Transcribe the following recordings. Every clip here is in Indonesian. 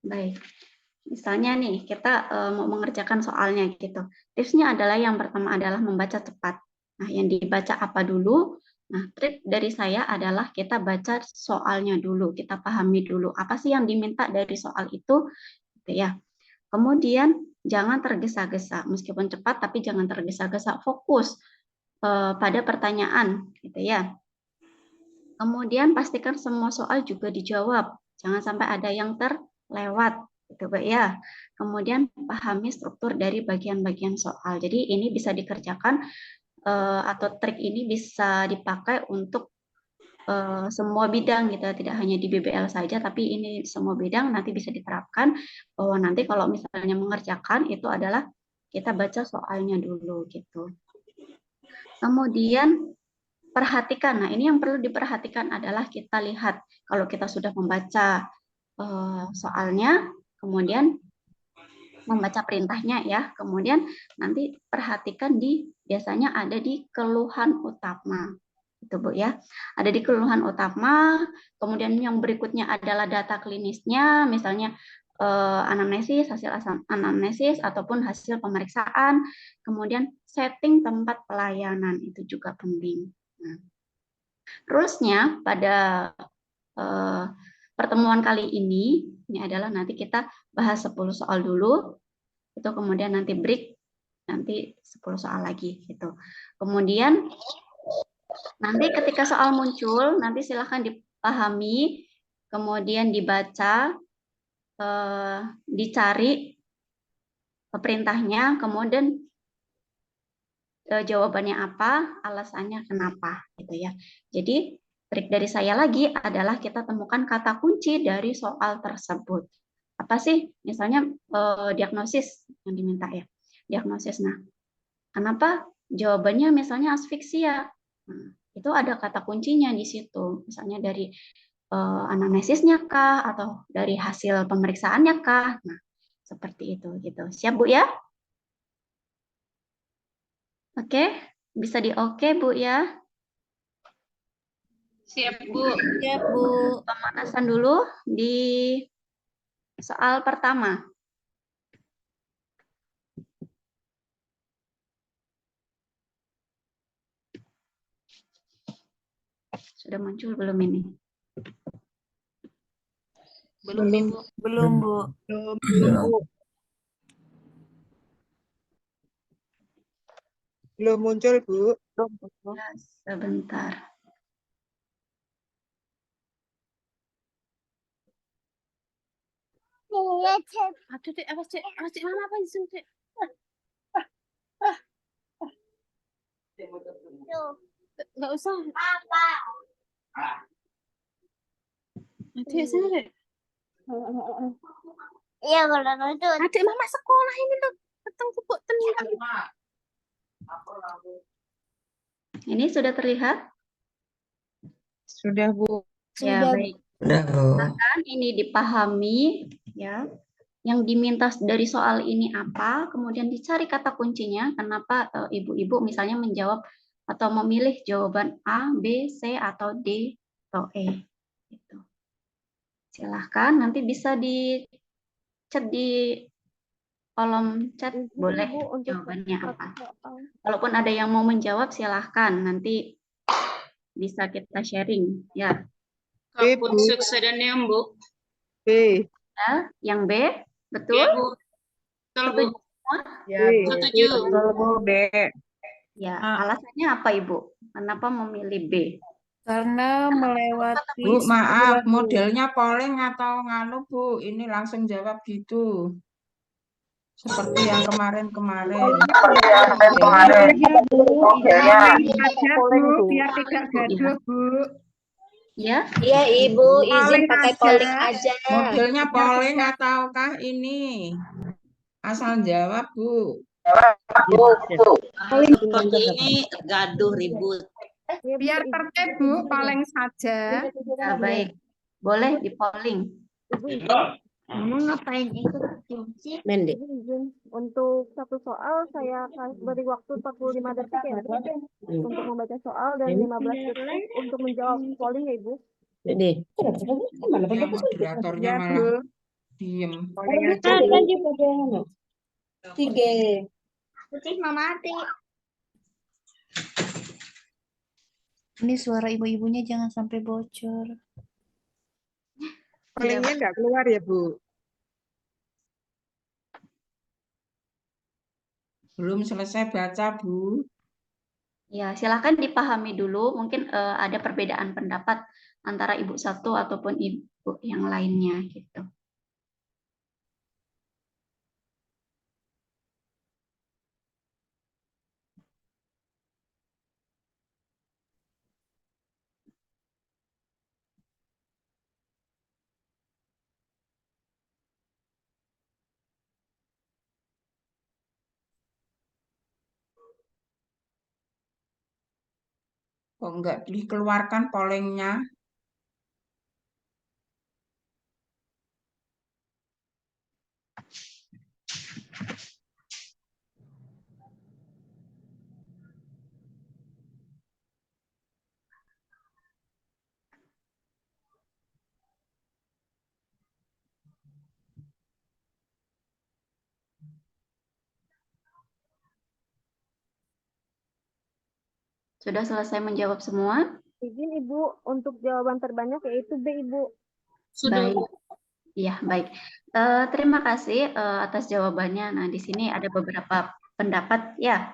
Baik. Misalnya nih, kita mau mengerjakan soalnya gitu. Tipsnya adalah yang pertama adalah membaca cepat. Nah, yang dibaca apa dulu? Nah, trik dari saya adalah kita baca soalnya dulu, kita pahami dulu apa sih yang diminta dari soal itu, gitu ya. Kemudian jangan tergesa-gesa, meskipun cepat tapi jangan tergesa-gesa, fokus pada pertanyaan, gitu ya. Kemudian pastikan semua soal juga dijawab, jangan sampai ada yang terlewat, gitu Pak ya. Kemudian pahami struktur dari bagian-bagian soal. Jadi ini bisa dikerjakan atau trik ini bisa dipakai untuk semua bidang gitu, tidak hanya di BBL saja, tapi ini semua bidang nanti bisa diterapkan bahwa nanti kalau misalnya mengerjakan itu adalah kita baca soalnya dulu gitu. Kemudian perhatikan. Nah, ini yang perlu diperhatikan adalah kita lihat kalau kita sudah membaca soalnya, kemudian membaca perintahnya ya, kemudian nanti perhatikan biasanya ada di keluhan utama. Itu Bu ya. Ada di keluhan utama, kemudian yang berikutnya adalah data klinisnya, misalnya anamnesis, hasil anamnesis ataupun hasil pemeriksaan, kemudian setting tempat pelayanan itu juga penting. Nah, terusnya pada eh, pertemuan kali ini adalah nanti kita bahas 10 soal dulu, itu kemudian nanti break, nanti 10 soal lagi gitu. Kemudian nanti ketika soal muncul, nanti silahkan dipahami, kemudian dibaca, dicari perintahnya, kemudian jawabannya apa, alasannya kenapa, gitu ya. Jadi trik dari saya lagi adalah kita temukan kata kunci dari soal tersebut. Apa sih? Misalnya diagnosis yang diminta ya, diagnosis. Nah, kenapa jawabannya misalnya asfiksia? Nah, itu ada kata kuncinya di situ. Misalnya dari anamnesisnya kah atau dari hasil pemeriksaannya kah? Nah, seperti itu gitu. Siap Bu ya? Oke, bisa di oke Bu ya? Siap, Bu. Siap, Bu. Pemanasan dulu di soal pertama. Sudah muncul belum ini? Belum, Ibu. Belum, Bu. Belum muncul, Bu. Ya, sebentar. Aduh, Dek, awas, Dek. Awas, Dek. Mama apa sih, Dek? Nggak usah. Adik, sana, Dek. Iya, kalau itu. Adik, Mama sekolah ini tuh. Petang kebuk tenang. Ini sudah terlihat? Sudah, Bu. Ya, Sudah, baik. Silakan ini dipahami ya. Yang diminta dari soal ini apa, kemudian dicari kata kuncinya, kenapa ibu-ibu misalnya menjawab atau memilih jawaban A, B, C, atau D, atau E. Gitu. Silahkan, nanti bisa di chat di kolom chat, boleh jawabannya apa. Walaupun ada yang mau menjawab, silahkan, nanti bisa kita sharing. Ya, Kaput sukses yang, Bu. B. ya. Yang B, betul? Ya, Bu. Betul, Bu. Setuju semua? Ya, Setuju. betul, Bu. B. Ya, alasannya apa Ibu? Kenapa memilih B? karena melewati Bu, maaf, 10. modelnya polling atau nganu, Bu? Ini langsung jawab gitu. Seperti yang kemarin-kemarin. Aja, Bu, biar tidak gaduh, Bu. Ya, Iya, Ibu, izin Polling pakai aja. polling aja. Modelnya polling ataukah ini? Asal jawab, Bu. Seperti ini gaduh ribut. Biar tertib, Bu, polling saja. ya baik. Boleh di polling. Mama ngapain ikut kunci? Mendek. Untuk satu soal saya beri waktu 45 detik ya untuk membaca soal dan 15 detik untuk menjawab polling ya Ibu. Deh. Yang moderatornya Ya, malah Bu. Diem. Polling aja Kan Bu. di bagian tiga. Putih mau mati. Ini suara ibu-ibunya jangan sampai bocor. Pollingnya nggak keluar ya Bu. Belum selesai baca, Bu. Ya, silakan dipahami dulu. Mungkin ada perbedaan pendapat antara ibu satu ataupun ibu yang lainnya gitu. Kok nggak dikeluarkan pollingnya? Sudah selesai menjawab semua? Izin Ibu, untuk jawaban terbanyak yaitu B, Ibu. Baik. Iya, baik. Terima kasih atas jawabannya. Nah, di sini ada beberapa pendapat ya.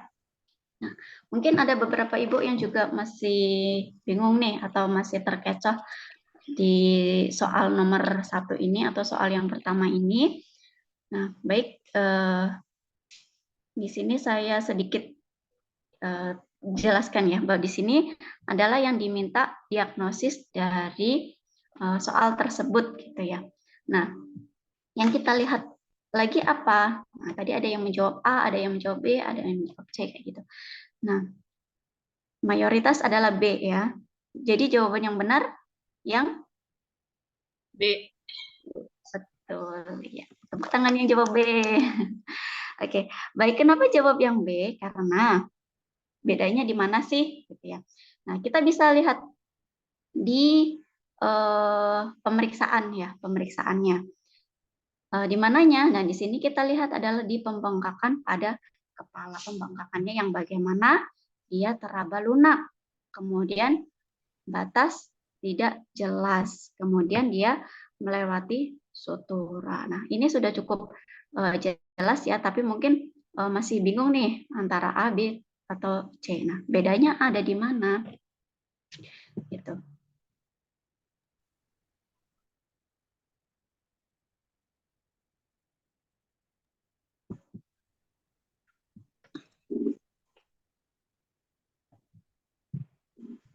Nah, mungkin ada beberapa ibu yang juga masih bingung nih atau masih terkecoh di soal nomor 1 ini atau soal yang pertama ini. Nah, baik. Di sini saya sedikit jelaskan ya bahwa di sini adalah yang diminta diagnosis dari soal tersebut gitu ya. Nah, yang kita lihat lagi apa? Nah, tadi ada yang menjawab A, ada yang menjawab B, ada yang menjawab C kayak gitu. Nah, mayoritas adalah B ya. Jadi jawaban yang benar yang B. betul ya. Tepuk tangan yang jawab B. Oke, baik. Kenapa jawab yang B? Karena bedanya di mana sih? Gitu ya. Nah, kita bisa lihat di pemeriksaan ya, pemeriksaannya. Di mananya? Nah, di sini kita lihat adalah di pembengkakan pada kepala. Pembengkakannya yang bagaimana dia teraba lunak. Kemudian batas tidak jelas. Kemudian dia melewati sutura. Nah, ini sudah cukup jelas ya, tapi mungkin masih bingung nih antara A, B, atau C. Nah, bedanya ada di mana? Gitu.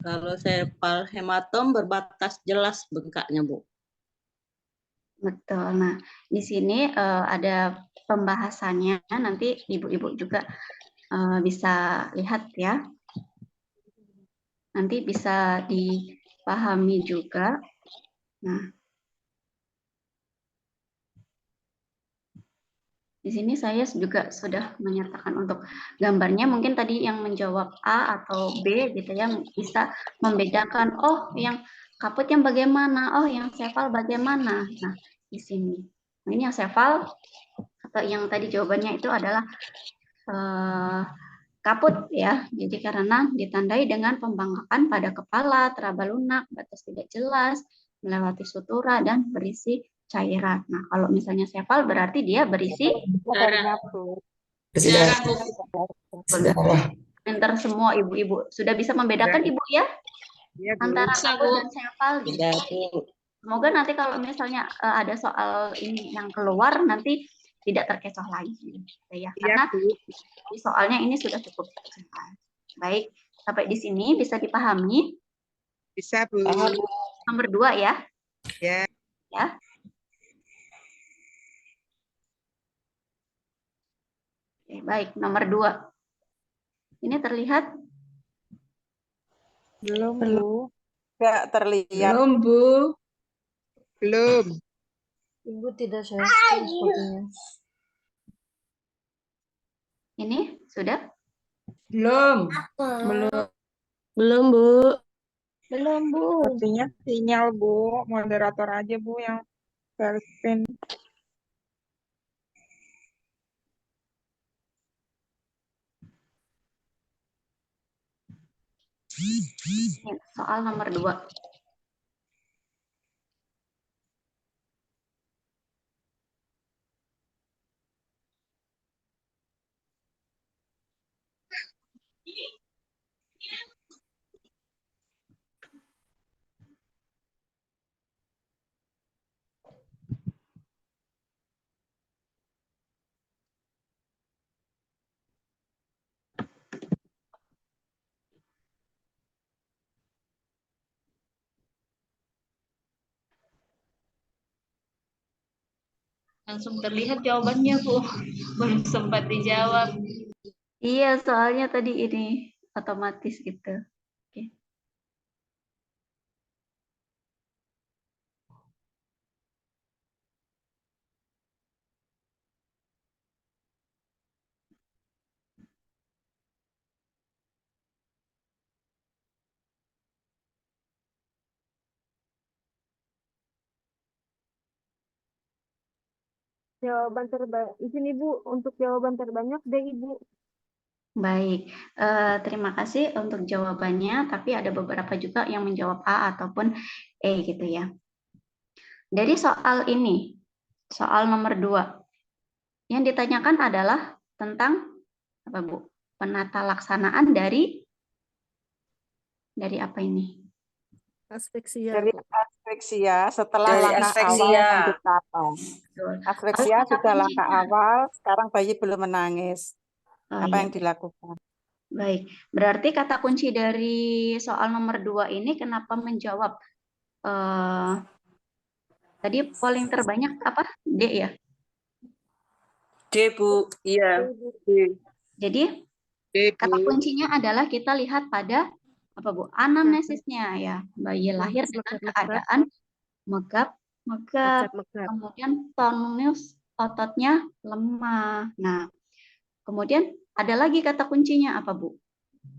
Kalau sepal hematom berbatas jelas bengkaknya, Bu. Betul. Nah, di sini ada pembahasannya. Nanti ibu-ibu juga bisa lihat ya. Nanti bisa dipahami juga. Nah, di sini saya juga sudah menyertakan untuk gambarnya. Mungkin tadi yang menjawab A atau B gitu ya, bisa membedakan, oh yang kaput yang bagaimana, oh yang sefal bagaimana. Nah, di sini. Nah, ini yang sefal, atau yang tadi jawabannya itu adalah kaput ya. Jadi karena ditandai dengan pembengkakan pada kepala, teraba lunak, batas tidak jelas, melewati sutura, dan berisi cairan. Nah, kalau misalnya sefal berarti dia berisi Darah. Sudah. Darah, Bu. pinter semua ibu-ibu. Sudah bisa membedakan ibu ya Iya Bu. antara Bisa, kaput Bu. dan sefal gitu. Tidak, Bu. Semoga nanti kalau misalnya ada soal ini yang keluar nanti tidak terkecoh lagi gitu ya. Iya Karena Bu. di soalnya ini sudah cukup jelas. Baik, sampai di sini bisa dipahami. Bisa Bu. Nomor 2 ya. Ya. Ya. Oke, baik, nomor 2. Ini terlihat? Belum, Bu. Nggak terlihat. Belum, Bu. Belum. Ibu tidak selesai sepertinya. Ini sudah? Belum. Belum, Bu. Belum, Bu. Sepertinya sinyal Bu. Moderator aja Bu yang share screen. Ini soal nomor 2. Langsung terlihat jawabannya, Bu. Belum sempat dijawab. Iya, soalnya tadi ini otomatis gitu. Oke. Jawaban terbanyak. Di sini Bu, untuk jawaban terbanyak D Ibu. Baik, terima kasih untuk jawabannya, tapi ada beberapa juga yang menjawab A ataupun E gitu ya. Dari soal ini, soal nomor 2, yang ditanyakan adalah tentang apa Bu? Penata laksanaan dari apa ini? Aspeksia. Dari aspeksia setelah Dari langkah awal aspeksia. lanjut kata. Betul. Aspeksia Kata sudah langkah kuncinya. awal, sekarang bayi belum menangis. Oh, Apa iya. yang dilakukan? Baik, berarti kata kunci dari soal nomor 2 ini kenapa menjawab tadi polling terbanyak apa? D ya. D, Bu. Iya. Jadi D, kata Bu. kuncinya adalah kita lihat pada apa Bu? Anamnesisnya ya. Bayi lahir dengan keadaan megap, kemudian tonus ototnya lemah. Nah, kemudian ada lagi kata kuncinya apa Bu?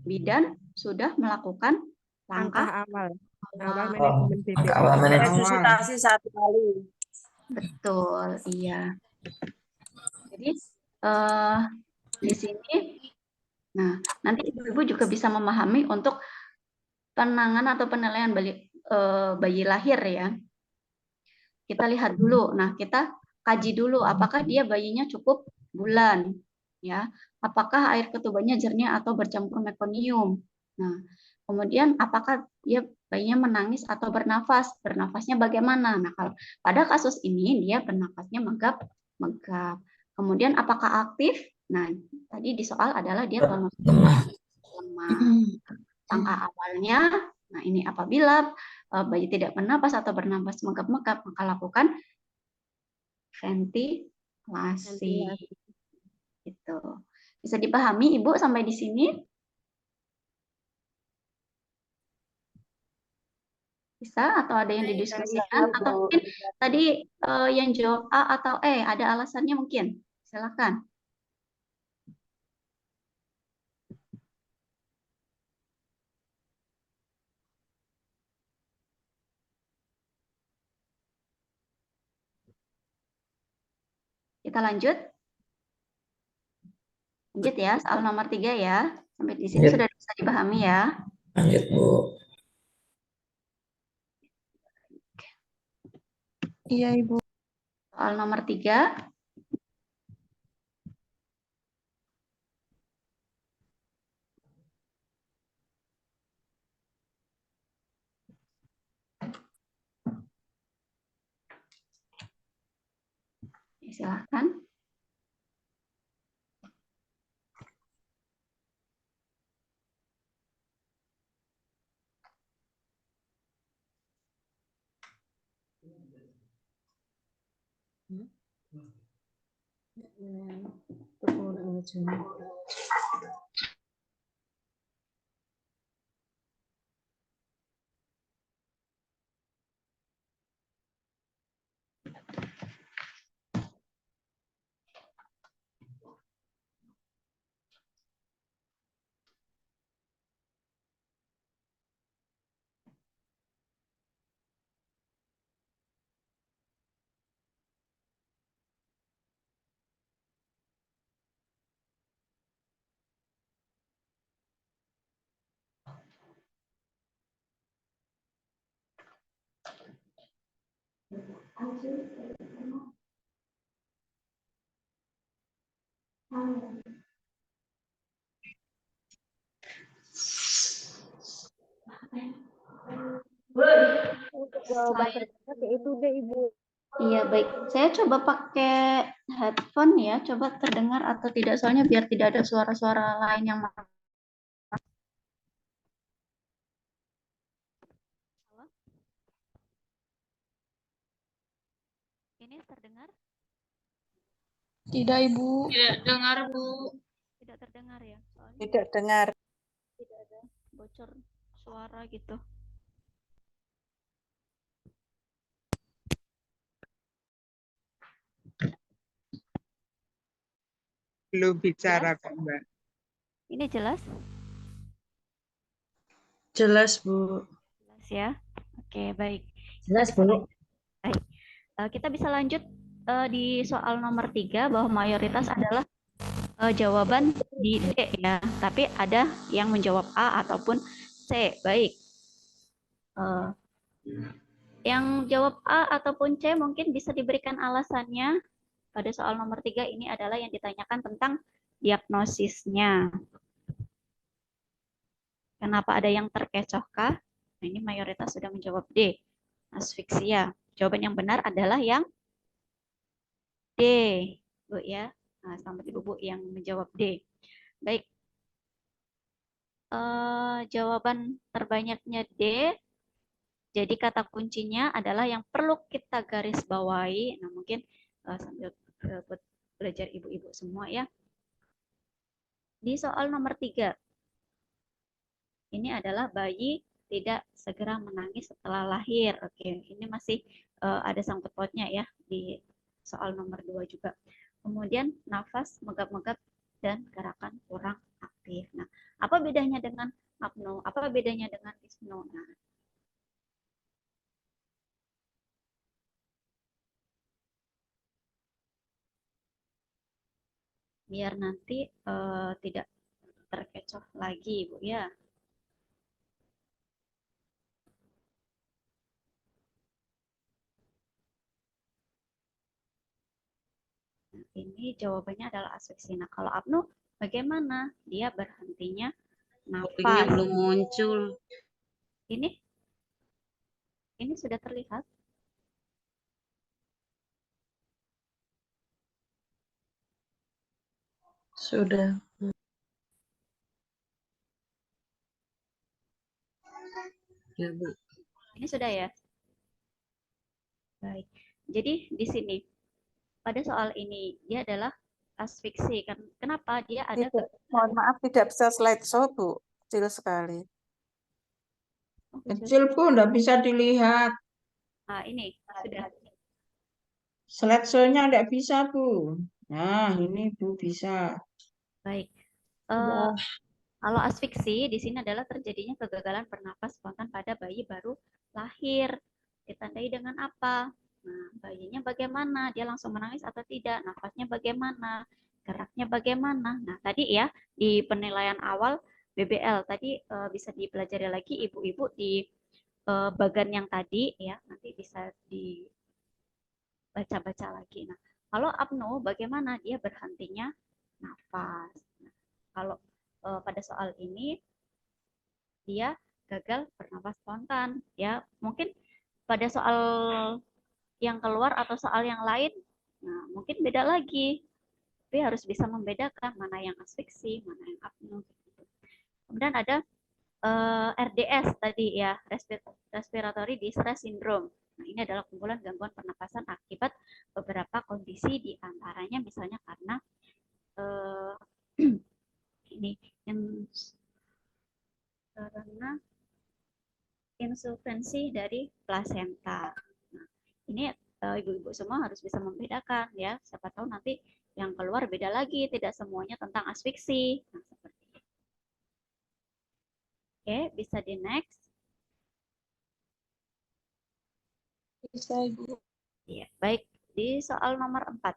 Bidan sudah melakukan langkah awal. awal. Manajemen BB. Resusitasi 1 kali. Betul, iya. Jadi di sini, nah nanti ibu-ibu juga bisa memahami untuk penanganan atau penilaian bayi lahir ya. Kita lihat dulu, nah kita kaji dulu apakah dia bayinya cukup bulan, ya. Apakah air ketubannya jernih atau bercampur mekonium. Nah, kemudian apakah dia bayinya menangis atau bernafas, bernafasnya bagaimana. Nah, kalau pada kasus ini dia bernafasnya megap. Kemudian apakah aktif? Nah, tadi di soal adalah dia tonus lemah. Langkah awalnya, nah ini apabila bayi tidak bernafas atau bernafas megap-megap, maka lakukan ventilasi. Gitu. Bisa dipahami Ibu sampai di sini? Bisa atau ada yang didiskusikan atau mungkin tadi yang jawab A atau E ada alasannya mungkin. Silakan. Kita lanjut. Lanjut ya, soal nomor 3 ya. Sampai di sini sudah bisa dipahami ya. Lanjut, Bu. Iya, Ibu. Soal nomor 3. Silakan. Untuk jawaban terdekat yaitu D, Ibu. Iya, baik. Saya coba pakai headphone ya, coba terdengar atau tidak, soalnya biar tidak ada suara-suara lain yang masuk. Ini terdengar? Tidak, Ibu. Tidak dengar, Bu. Tidak terdengar ya, soalnya Tidak dengar. tidak ada bocor suara gitu. Belum bicara kok, Mbak. Ini jelas? Jelas, Bu. Jelas ya. Oke, baik. Jelas, Kita bisa Bu. lanjut. Baik. Kita bisa lanjut di soal nomor 3 bahwa mayoritas adalah jawaban di D ya, tapi ada yang menjawab A ataupun C. Baik. Yang jawab A ataupun C mungkin bisa diberikan alasannya. Pada soal nomor 3 ini adalah yang ditanyakan tentang diagnosisnya. Kenapa ada yang terkecohkah? Nah, ini mayoritas sudah menjawab D, asfiksia. Jawaban yang benar adalah yang D, Bu ya. Nah, selamat Ibu yang menjawab D. Baik. Jawaban terbanyaknya D. Jadi kata kuncinya adalah yang perlu kita garis bawahi. Nah, mungkin sambil belajar ibu-ibu semua ya. Di soal nomor 3. Ini adalah bayi tidak segera menangis setelah lahir. Oke, ini masih ada sangkut pautnya ya di soal nomor 2 juga. Kemudian nafas megap-megap dan gerakan kurang aktif. Nah, apa bedanya dengan apno? Apa bedanya dengan dispno? Nah, biar nanti tidak terkecoh lagi, Bu ya. Nah, ini jawabannya adalah asfiksi. Nah, kalau apno bagaimana? Dia berhentinya Ini nafas. belum muncul. Ini sudah terlihat. Sudah. Ya, Bu. Ini sudah ya. Baik. Jadi di sini pada soal ini dia adalah asfiksi. Kenapa? Dia ada Mohon maaf, tidak bisa slideshow, Bu. Kecil sekali. Kecil, Bu, nggak bisa dilihat. Nah, ini sudah. Slideshow-nya nggak bisa, Bu. Nah, ini Bu bisa. Baik. Ya. Kalau asfiksi di sini adalah terjadinya kegagalan bernapas spontan pada bayi baru lahir. Ditandai dengan apa? Nah, bayinya bagaimana? Dia langsung menangis atau tidak? Nafasnya bagaimana? Geraknya bagaimana? Nah, tadi ya di penilaian awal BBL tadi bisa dipelajari lagi ibu-ibu di bagan yang tadi ya, nanti bisa dibaca-baca lagi. Nah, kalau apno bagaimana? Dia berhentinya nafas. Nah, kalau pada soal ini dia gagal bernafas spontan ya, mungkin pada soal yang keluar atau soal yang lain nah mungkin beda lagi, tapi harus bisa membedakan mana yang asfiksi mana yang apno gitu. Kemudian ada RDS tadi ya, respiratory distress syndrome. Nah, ini adalah kumpulan gangguan pernapasan akibat beberapa kondisi, di antaranya misalnya karena ini karena insulfensi dari plasenta. Nah, ini ibu-ibu semua harus bisa membedakan ya. Siapa tahu nanti yang keluar beda lagi, tidak semuanya tentang asfiksi. Nah, seperti itu. Oke, bisa di next. Bisa, Ibu. Ya, baik. Di soal nomor 4.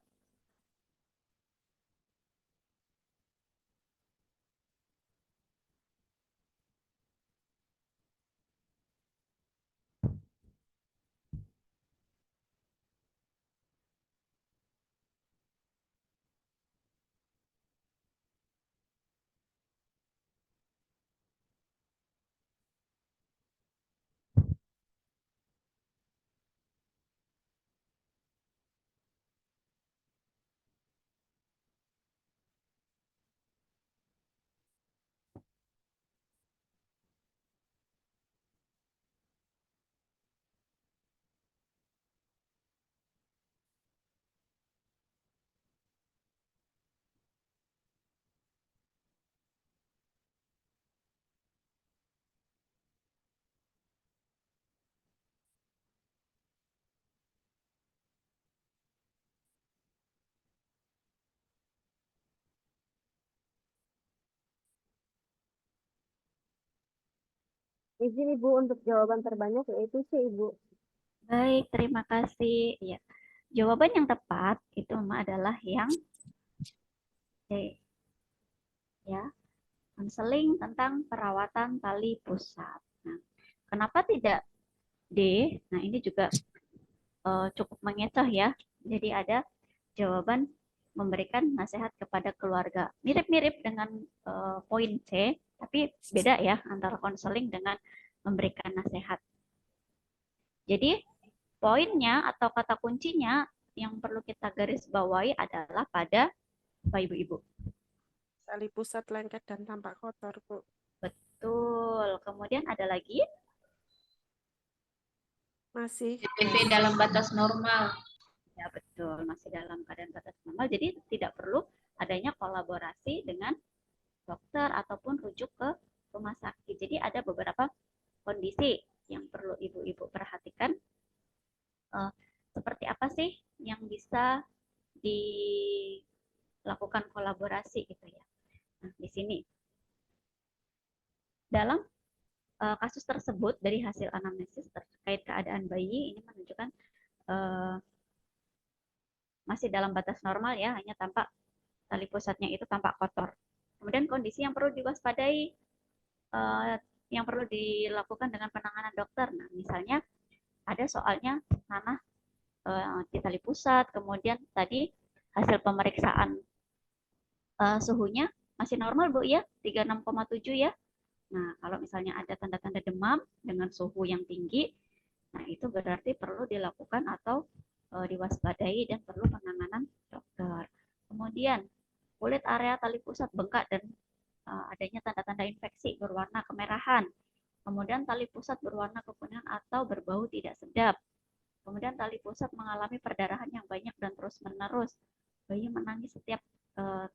Izin Ibu untuk jawaban terbanyak yaitu C, Ibu. Baik, terima kasih. Ya. Jawaban yang tepat itu adalah yang C. Ya, konseling tentang perawatan tali pusat. Nah, kenapa tidak D? Nah, ini juga cukup mengecoh ya. Jadi ada jawaban memberikan nasihat kepada keluarga. Mirip-mirip dengan poin C, tapi beda ya antara konseling dengan memberikan nasihat. Jadi poinnya atau kata kuncinya yang perlu kita garis bawahi adalah pada Bapak Ibu-Ibu. Tali pusat lengket dan tampak kotor, Bu. Betul. Kemudian ada lagi? Masih. DPV dalam batas normal. Ya betul, masih dalam keadaan batas normal. Jadi tidak perlu adanya kolaborasi dengan dokter ataupun rujuk ke rumah sakit. Jadi ada beberapa kondisi yang perlu ibu-ibu perhatikan. Seperti apa sih yang bisa dilakukan kolaborasi gitu ya. Nah, di sini dalam kasus tersebut dari hasil anamnesis terkait keadaan bayi ini menunjukkan masih dalam batas normal ya, hanya tampak tali pusatnya itu tampak kotor. Kemudian kondisi yang perlu diwaspadai, yang perlu dilakukan dengan penanganan dokter. Nah, misalnya ada soalnya nanah di tali pusat, kemudian tadi hasil pemeriksaan suhunya masih normal Bu ya, 36,7 ya. Nah, kalau misalnya ada tanda-tanda demam dengan suhu yang tinggi, nah itu berarti perlu dilakukan atau diwaspadai dan perlu penanganan dokter. Kemudian kulit area tali pusat bengkak dan adanya tanda-tanda infeksi berwarna kemerahan. Kemudian tali pusat berwarna kekuningan atau berbau tidak sedap. Kemudian tali pusat mengalami perdarahan yang banyak dan terus-menerus. Bayi menangis setiap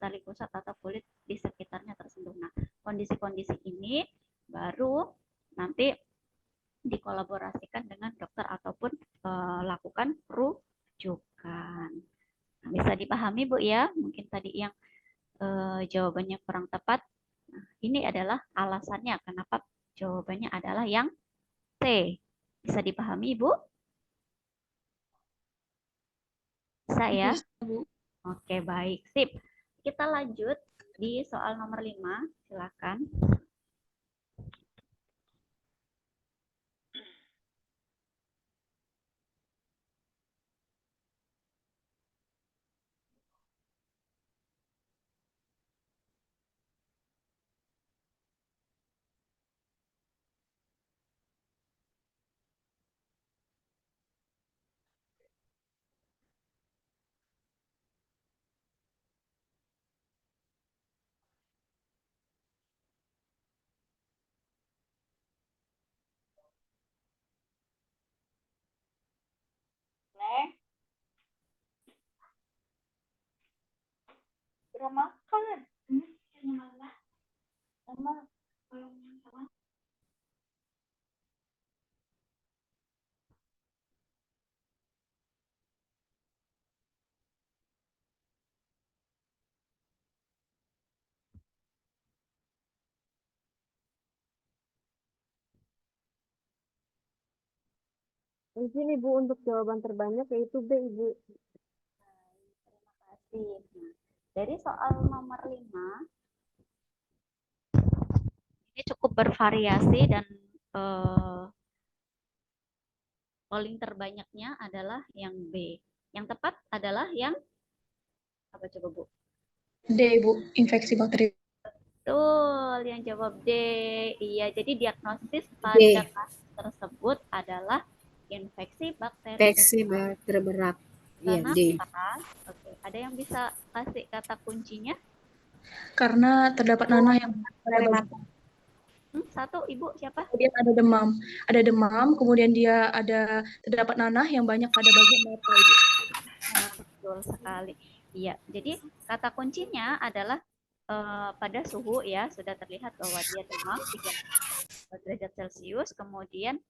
tali pusat atau kulit di sekitarnya tersentuh. Nah, kondisi-kondisi ini baru nanti dikolaborasikan dengan dokter ataupun lakukan rujukan. Nah, bisa dipahami Bu ya, mungkin tadi yang jawabannya kurang tepat. Nah, ini adalah alasannya kenapa jawabannya adalah yang C. Bisa dipahami Ibu? Bisa ya? Oke, baik. Sip. Kita lanjut di soal nomor 5. Silakan. Izin Ibu untuk jawaban terbanyak yaitu B, Ibu. Terima kasih. Nah, dari soal nomor 5, ini cukup bervariasi dan polling terbanyaknya adalah yang B. Yang tepat adalah yang apa coba Bu? D, Bu, infeksi bakteri. Betul, yang jawab D. Iya, jadi diagnosis pada kasus tersebut adalah infeksi bakteri. Infeksi bakteri berat. Iya, D. Kenapa? Oke, ada yang bisa kasih kata kuncinya? Karena terdapat nanah yang pada bagian. Satu, Ibu siapa? Kemudian ada demam, kemudian dia ada terdapat nanah yang banyak pada bagian mata, Ibu. Nah, betul sekali. Iya, jadi kata kuncinya adalah pada suhu ya, sudah terlihat bahwa dia demam 3 derajat Celcius, kemudian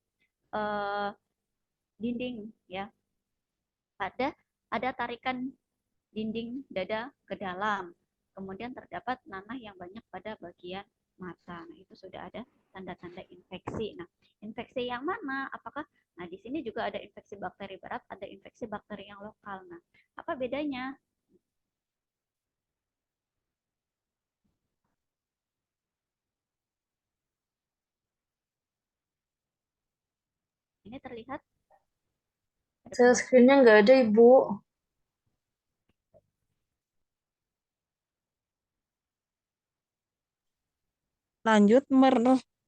dinding ya, ada tarikan dinding dada ke dalam, kemudian terdapat nanah yang banyak pada bagian mata. Nah, itu sudah ada tanda-tanda infeksi. Nah, infeksi yang mana? Apakah Nah, di sini juga ada infeksi bakteri berat, ada infeksi bakteri yang lokal. Nah, apa bedanya? Ini terlihat Saya screen-nya nggak ada, Ibu. Lanjut nomor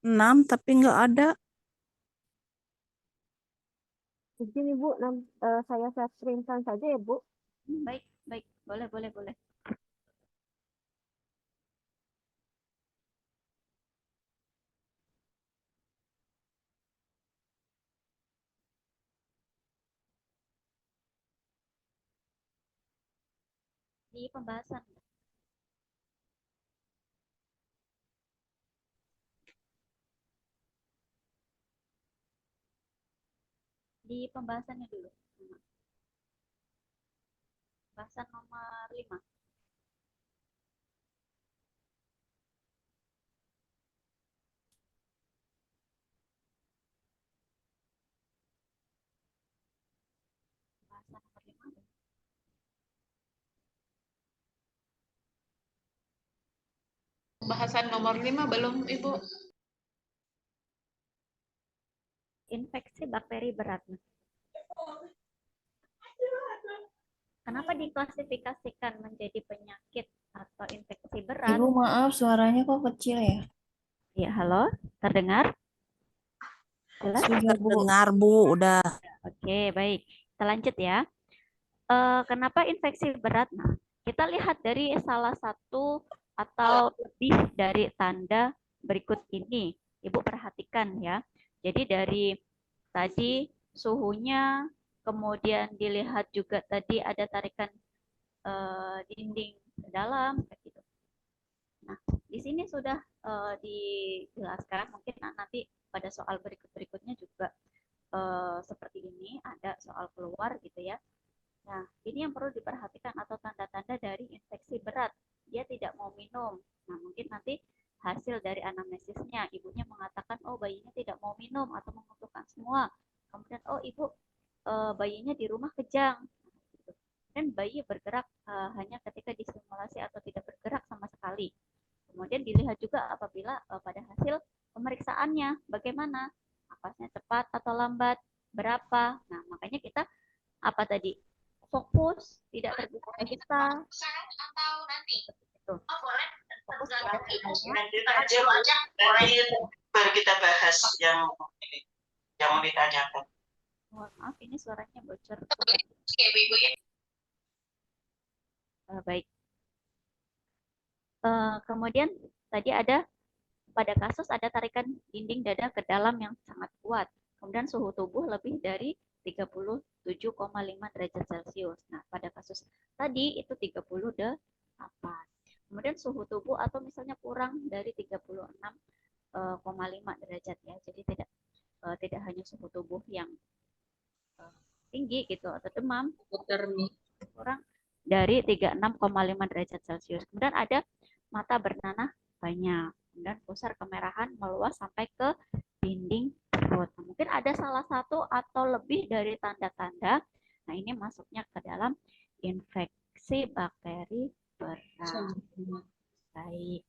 6 tapi nggak ada. Izin Ibu, saya share screen-kan saja ya Bu. baik, baik, boleh, boleh, boleh. Di pembahasan. Di pembahasannya dulu. Pembahasan nomor 5. Pembahasan nomor 5. Pembahasan nomor 5 belum, Ibu? Infeksi bakteri berat. Kenapa diklasifikasikan menjadi penyakit atau infeksi berat? Ibu maaf, suaranya kok kecil ya? Ya, halo, terdengar? Jelas? Sudah, Bu. Dengar Bu, udah. Oke, baik. Kita lanjut ya. Kenapa infeksi berat? Nah, kita lihat dari salah satu atau lebih dari tanda berikut ini. Ibu perhatikan ya. Jadi dari tadi suhunya, kemudian dilihat juga tadi ada tarikan dinding ke dalam, kayak gitu. Nah, di sini sudah dijelaskan. Mungkin nanti pada soal berikut-berikutnya juga seperti ini, ada soal keluar gitu ya. Nah, ini yang perlu diperhatikan atau tanda-tanda dari infeksi berat. Dia tidak mau minum. Nah, mungkin nanti hasil dari anamnesisnya, ibunya mengatakan, oh bayinya tidak mau minum atau membutuhkan semua. Kemudian, oh ibu bayinya di rumah kejang. Dan bayi bergerak hanya ketika distimulasi atau tidak bergerak sama sekali. Kemudian dilihat juga apabila pada hasil pemeriksaannya, bagaimana? Napasnya cepat atau lambat, berapa. Nah, makanya kita apa tadi? Fokus tidak terbuka kita. Atau nanti? Itu. Fokus pada adanya. Nanti aja baru kita bahas yang mau ditanyakan. Mohon maaf, ini suaranya bocor. Oke, Ibu ya. Baik. Kemudian tadi ada pada kasus ada tarikan dinding dada ke dalam yang sangat kuat. Kemudian suhu tubuh lebih dari 37,5 derajat Celcius. Nah, pada kasus tadi itu 38. Kemudian suhu tubuh atau misalnya kurang dari 36,5 derajat ya. Jadi tidak hanya suhu tubuh yang tinggi gitu atau demam, kurang dari 36,5 derajat Celcius. Kemudian ada mata bernanah banyak, kemudian pusar kemerahan meluas sampai ke dinding perut. Nah, mungkin ada salah satu atau lebih dari tanda-tanda. Nah, ini masuknya ke dalam infeksi bakteri berat. Baik.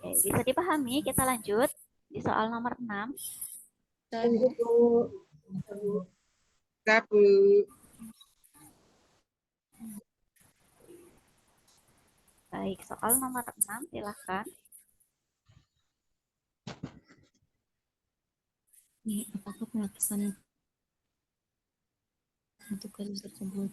Oke, bisa dipahami, kita lanjut di soal nomor 6. Baik, soal nomor 6, silahkan. Ini apakah pelaksanaan untuk kasus tersebut?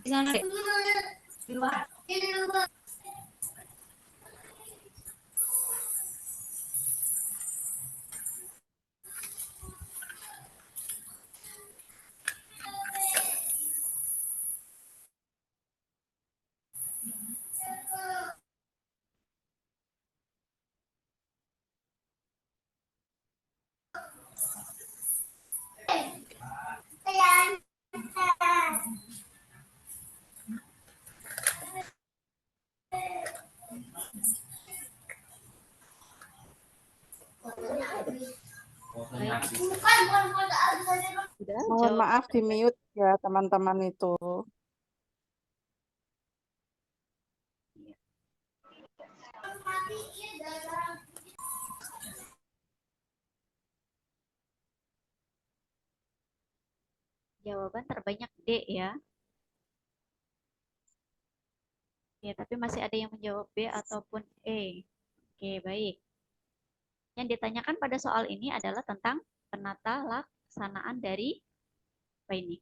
Di sana. Sudah Mohon jawab. maaf di mute ya teman-teman itu. Jawaban terbanyak D ya. Ya, tapi masih ada yang menjawab B ataupun E. Oke, baik. Yang ditanyakan pada soal ini adalah tentang penata laksanaan dari apa ini?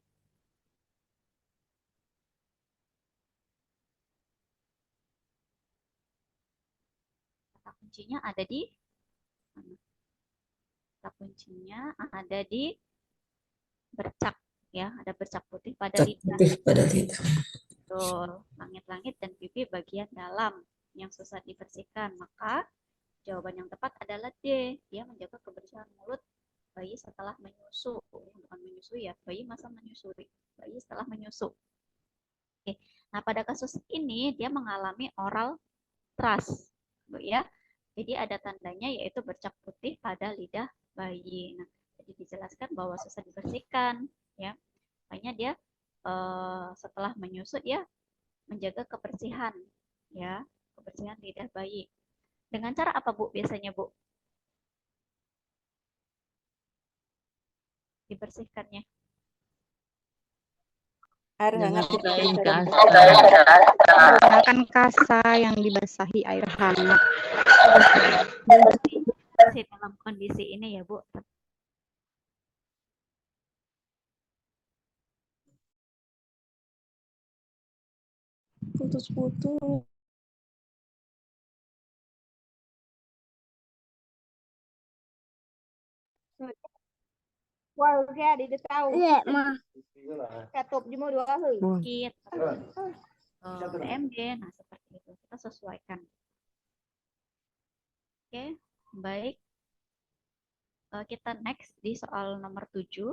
Kata kuncinya ada di mana? Kata kuncinya ada di bercak ya, ada bercak putih pada lidah. Betul, langit-langit dan pipi bagian dalam yang susah dibersihkan. Maka jawaban yang tepat adalah D. Dia menjaga kebersihan mulut bayi setelah menyusu. Bukan menyusui ya, bayi masa menyusui. Bayi setelah menyusu. Oke. Nah, pada kasus ini dia mengalami oral thrush, Bu ya. Jadi ada tandanya yaitu bercak putih pada lidah bayi. Nah, jadi dijelaskan bahwa susah dibersihkan ya. Makanya dia setelah menyusu dia menjaga kebersihan ya, kebersihan lidah bayi. Dengan cara apa, Bu? Biasanya, Bu? Dibersihkannya. Air hangat Kain Menggunakan kasa yang dibasahi air hangat. Masih dalam kondisi ini ya, Bu. Putus-putus. Wow, ra đi được tao. Iya, mah. Katup jemu dua hari. Sedikit. TMD, nah seperti itu. Kita sesuaikan. Oke, baik. Kita next di soal nomor 7.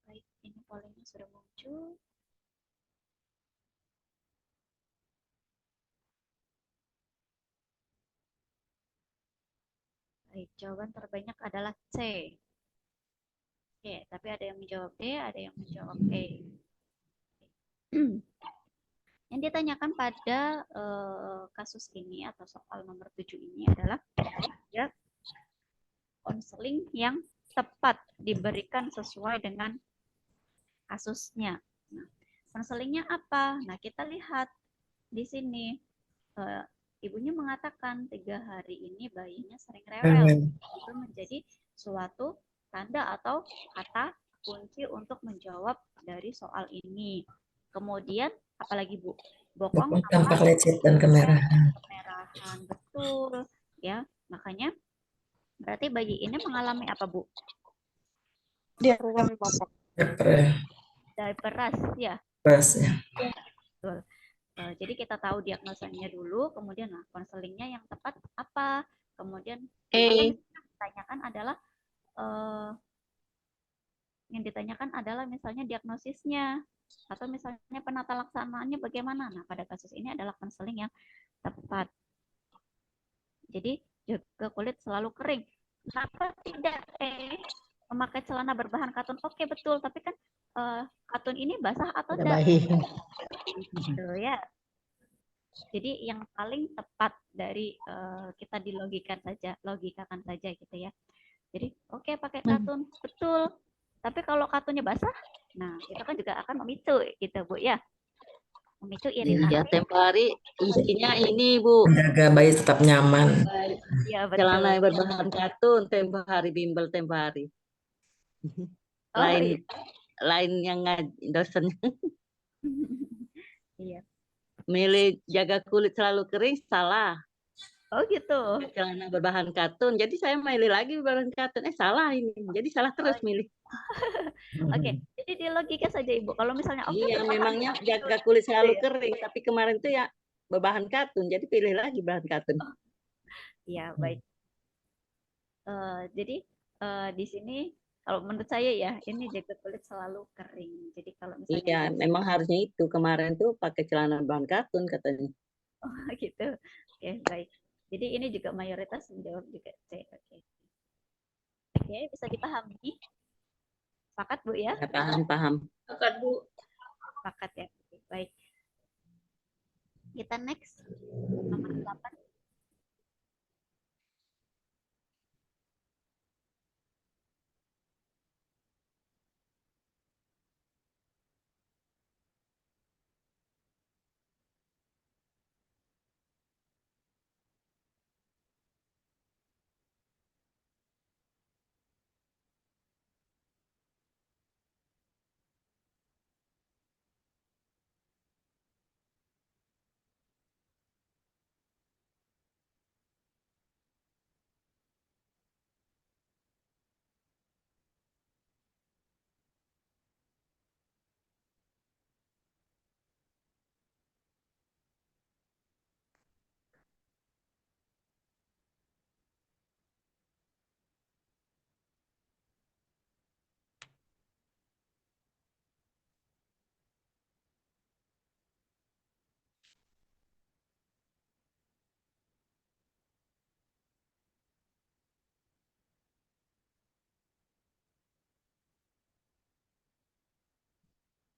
Baik, ini polanya sudah muncul. Baik, jawaban terbanyak adalah C. Oke, tapi ada yang menjawab D, ada yang menjawab E. Yang ditanyakan pada kasus ini atau soal nomor 7 ini adalah ya, konseling yang tepat diberikan sesuai dengan kasusnya. Nah, konselingnya apa? Nah, kita lihat di sini ibunya mengatakan 3 hari ini bayinya sering rewel. Itu menjadi suatu tanda atau kata kunci untuk menjawab dari soal ini. Kemudian apalagi, Bu? Bokong tampak lecet dan kemerahan. Kemerahan, betul. Ya, makanya berarti bayi ini mengalami apa, Bu? Keruan popok. Diaperas ya. Beras ya. Betul. Jadi kita tahu diagnosanya dulu, kemudian konselingnya yang tepat apa, kemudian yang ditanyakan adalah misalnya diagnosisnya atau misalnya penata laksanaannya bagaimana. Nah, pada kasus ini adalah konseling yang tepat. Jadi jaga kulit selalu kering. Kenapa tidak memakai celana berbahan katun? Oke, betul, tapi kan katun ini basah atau tidak? Gitu ya. Jadi yang paling tepat dari kita logikakan saja gitu ya. Jadi oke, pakai katun, betul. Tapi kalau katunnya basah, nah itu kan juga akan memicu gitu Bu ya. Memicu iritasi. Iya, tempo hari isinya ini Bu. Menjaga bayi tetap nyaman. Iya, betul. Celana berbahan katun, tempo hari bimbel tempo hari. Lain yang dosennya. Iya. Milih jaga kulit selalu kering salah. Oh gitu. Celana berbahan katun. Jadi saya milih lagi berbahan katun. Salah ini. Jadi salah terus milih. Oke, jadi di logika saja Ibu. Kalau misalnya iya, memangnya jaga kulit selalu kering, tapi kemarin tuh ya berbahan katun. Jadi pilih lagi bahan katun. Iya, baik. Jadi di sini kalau menurut saya ya, ini jaga kulit selalu kering. Jadi kalau misalnya iya, memang harusnya itu. Kemarin tuh pakai celana bahan katun katanya. Oh, gitu. Oke, baik. Jadi ini juga mayoritas menjawab juga C. Oke, bisa dipahami? Sepakat Bu ya? Ya, paham. Sepakat Bu. Sepakat ya. Baik. Kita next. Nomor 8.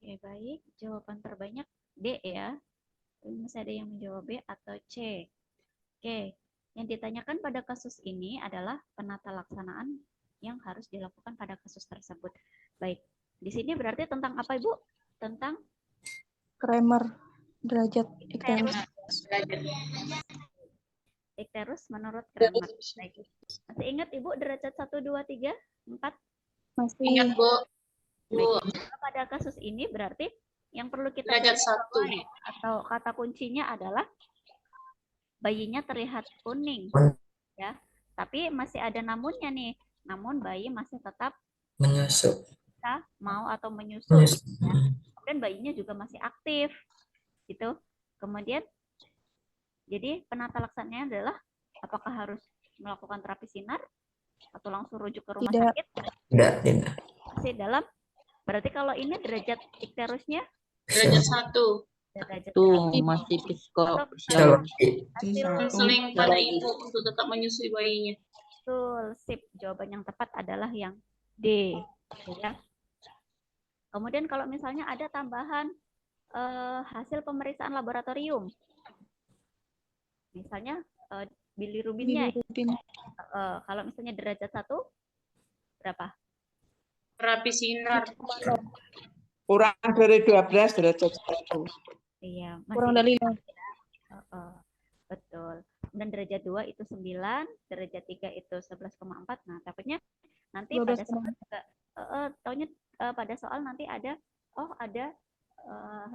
Oke, baik. Jawaban terbanyak D ya. Masih ada yang menjawab B atau C. Oke, yang ditanyakan pada kasus ini adalah penata laksanaan yang harus dilakukan pada kasus tersebut. Baik, di sini berarti tentang apa Ibu? Tentang Kramer, derajat ikterus. Ikterus menurut Kramer. Baik. Masih ingat Ibu derajat 1, 2, 3, 4? Masih. Ingat Bu. Pada kasus ini berarti yang perlu kita derajat 1 atau kata kuncinya adalah bayinya terlihat kuning ya, tapi masih ada namunnya nih. Namun bayi masih tetap menyusu. Mau atau menyusu. Ya. Kemudian bayinya juga masih aktif gitu. Kemudian jadi penata laksananya adalah apakah harus melakukan terapi sinar atau langsung rujuk ke rumah sakit? Tidak. Masih dalam. Berarti kalau ini derajat ikterusnya derajat 1. Tuh masih psikologi. Konseling pada ibu untuk tetap menyusui bayinya. Betul, sip. Jawaban yang tepat adalah yang D. Ya. Kemudian kalau misalnya ada tambahan hasil pemeriksaan laboratorium, misalnya bilirubinnya, kalau misalnya derajat 1 berapa? Terapi sinar. Kurang dari 12 derajat 1. Iya, kurang dari 5. Betul. Dan derajat 2 itu 9, derajat 3 itu 11,4. Nah, takutnya nanti pada soal juga pada soal nanti ada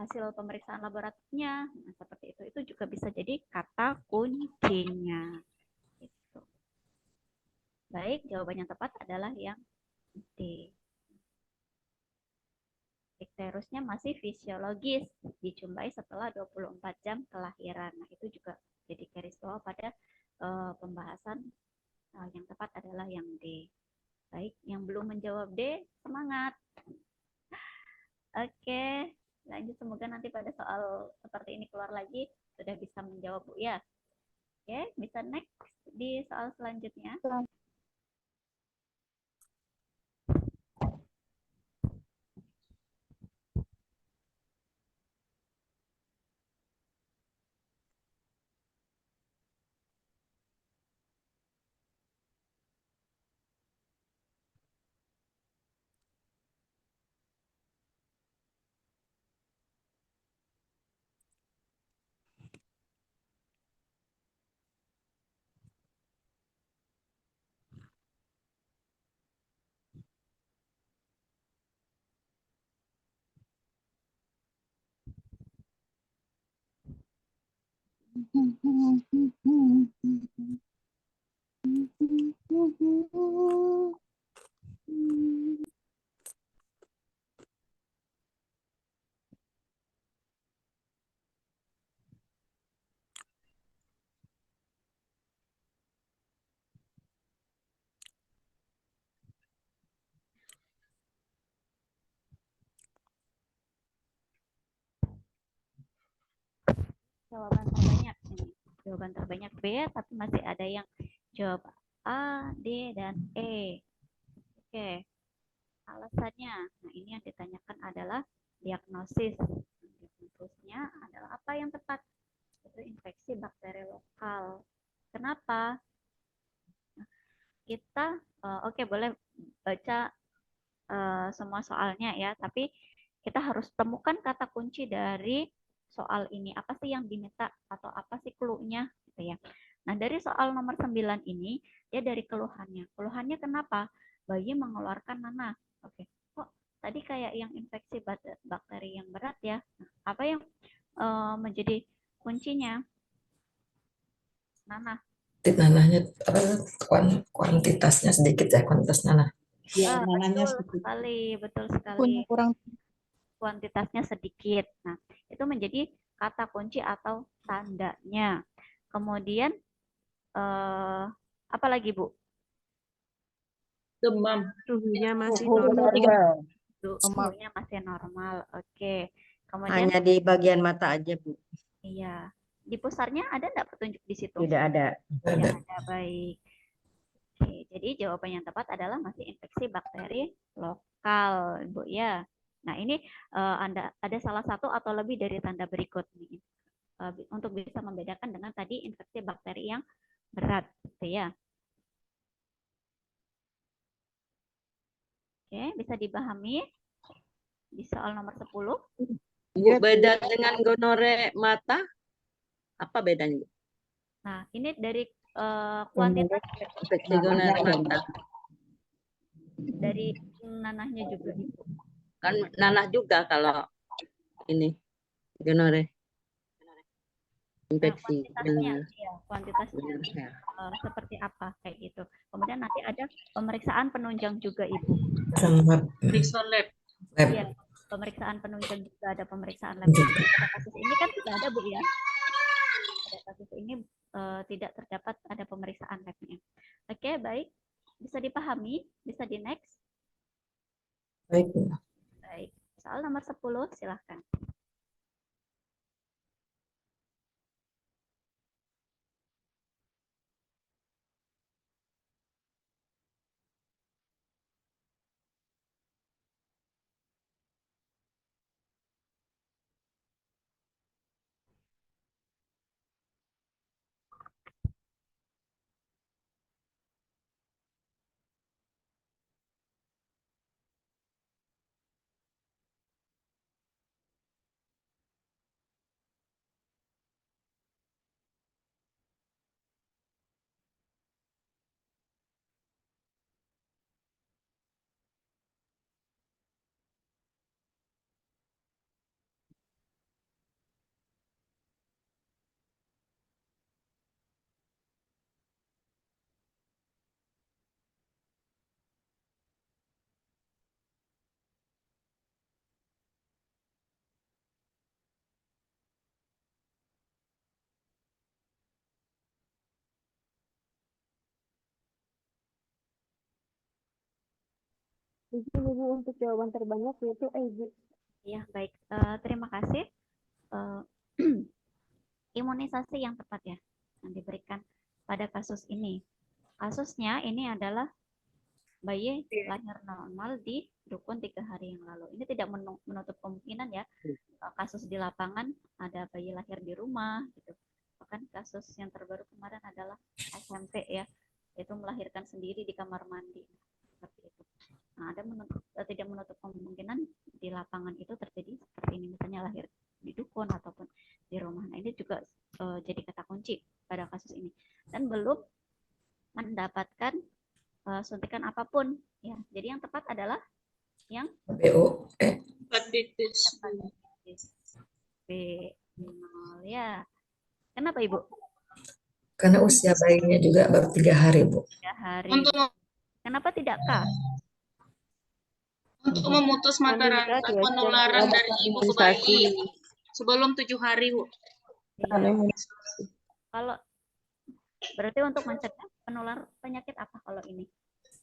hasil pemeriksaan laboratoriumnya. Nah, seperti itu. Itu juga bisa jadi kata kuncinya. Gitu. Baik, jawaban yang tepat adalah yang D. uterusnya masih fisiologis, dijumpai setelah 24 jam kelahiran. Nah, itu juga jadi garis bawah pada pembahasan yang tepat adalah yang D. Baik, yang belum menjawab D, semangat. Oke, lanjut. Semoga nanti pada soal seperti ini keluar lagi, sudah bisa menjawab, Bu, ya. Oke, bisa next di soal selanjutnya. Jawaban terbanyak ini. Jawaban terbanyak B, tapi masih ada yang jawab A, D, dan E. Oke. Alasannya, nah ini yang ditanyakan adalah diagnosis. Diagnosisnya adalah apa yang tepat? Itu infeksi bakteri lokal. Kenapa? Nah, kita, oke, boleh baca semua soalnya ya, tapi kita harus temukan kata kunci dari soal ini. Apa sih yang diminta atau apa sih clue-nya gitu ya. Nah, dari soal nomor 9 ini, dia dari keluhannya. Keluhannya kenapa? Bayi mengeluarkan nanah. Oke. Kok tadi kayak yang infeksi bakteri yang berat ya. Nah, apa yang menjadi kuncinya? Nanah. Nanahnya kuantitasnya sedikit ya, kuantitas nanah. Ya, nanahnya Betul sedikit. sekali, betul sekali. Punya kurang. Kuantitasnya sedikit. Nah, itu menjadi kata kunci atau tandanya. Kemudian apa lagi, Bu? Demam. Suhunya masih Suhu normal. normal. Suhunya masih normal. Oke. Kemudian Hanya di bagian mata aja, Bu. iya. Di pusarnya ada enggak petunjuk di situ? Tidak ada. Tidak ada. Baik. Oke, jadi jawaban yang tepat adalah masih infeksi bakteri lokal, Bu ya. Nah, ini Anda ada salah satu atau lebih dari tanda berikut nih. Untuk bisa membedakan dengan tadi infeksi bakteri yang berat, gitu ya. Oke, bisa dipahami di soal nomor 10. Bu, beda dengan gonore mata, apa bedanya? Nah, ini dari kuantitas Infeksi gonore mata. dari nanahnya juga, Ibu. Kan nanah juga kalau ini gonore. Infeksi. Kuantitasnya, ya, kuantitasnya seperti apa kayak gitu. Kemudian nanti ada pemeriksaan penunjang juga, Ibu. Periksa lab. Iya, pemeriksaan penunjang juga ada pemeriksaan lab. Pada kasus ini kan tidak ada, Bu ya. Pada kasus ini tidak terdapat ada pemeriksaan labnya. Oke, baik. Bisa dipahami? Bisa di next? Baik. Baik. Soal nomor 10, silahkan. Izin Ibu untuk jawaban terbanyak yaitu Ibu. Ya, baik. Terima kasih. Eh, imunisasi yang tepat ya yang diberikan pada kasus ini. Kasusnya ini adalah bayi lahir normal di dukun 3 hari yang lalu. Ini tidak menutup kemungkinan ya kasus di lapangan ada bayi lahir di rumah gitu. Bahkan kasus yang terbaru kemarin adalah SMP ya, itu melahirkan sendiri di kamar mandi seperti itu. Nah, tidak menutup kemungkinan di lapangan itu terjadi seperti ini, misalnya lahir di dukun ataupun di rumah. Nah, ini juga jadi kata kunci pada kasus ini. Dan belum mendapatkan suntikan apapun ya. Jadi yang tepat adalah yang Hepatitis B0 ya. Kenapa Ibu? Karena usia bayinya juga baru 3 hari, Bu. 3 hari. untuk Kenapa tidak K? untuk memutus mata rantai penularan dari ibu ke bayi sebelum 7 hari, Bu. Iya. Kalau berarti untuk mencegah penular penyakit apa kalau ini?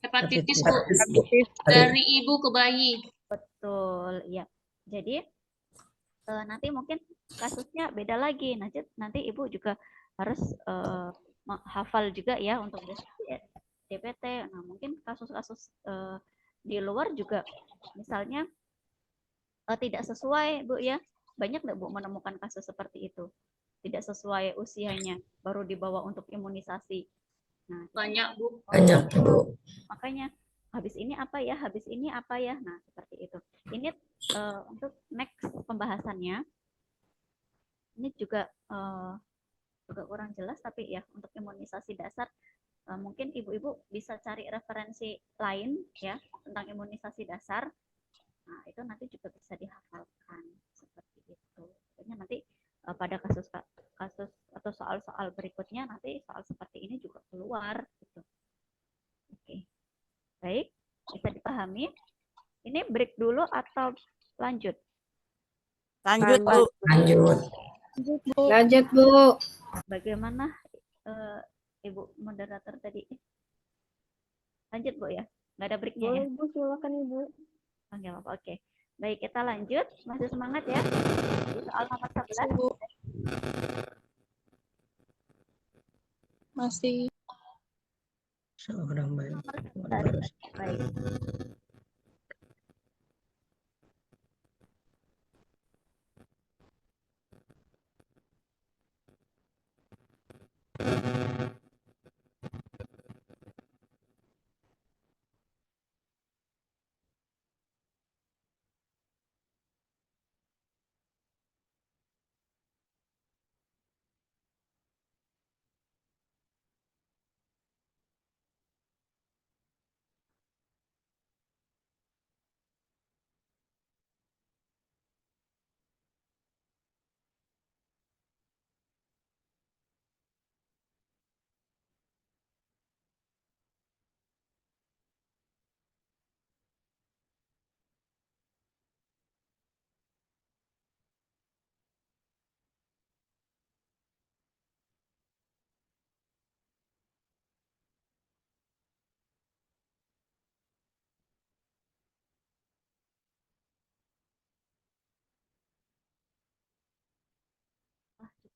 Hepatitis, Bu. Dari ibu ke bayi. Betul, ya. Jadi nanti mungkin kasusnya beda lagi. Nanti Ibu juga harus hafal juga ya untuk DPT. Nah, mungkin kasus-kasus di luar juga misalnya tidak sesuai, Bu ya. Banyak nggak Bu menemukan kasus seperti itu? Tidak sesuai usianya, baru dibawa untuk imunisasi. Nah, banyak, Bu. Banyak, Bu. Makanya habis ini apa ya, habis ini apa ya. Nah, seperti itu. Ini untuk next pembahasannya. Ini juga kurang jelas, tapi ya untuk imunisasi dasar mungkin ibu-ibu bisa cari referensi lain ya tentang imunisasi dasar. Nah, itu nanti juga bisa dihafalkan seperti itu. Pokoknya nanti pada kasus atau soal-soal berikutnya nanti soal seperti ini juga keluar gitu. Oke. Baik, bisa dipahami. Ini break dulu atau lanjut? Lanjut, Bu. Lanjut. Lanjut, Bu. Bagaimana Ibu moderator tadi? Lanjut, Bu ya? Nggak ada breaknya ya? Boleh, Bu, silakan Ibu. Oke, oke. Baik, kita lanjut. Masih semangat ya? Di soal nomor 11. Masih. Seorang bayi. Baik.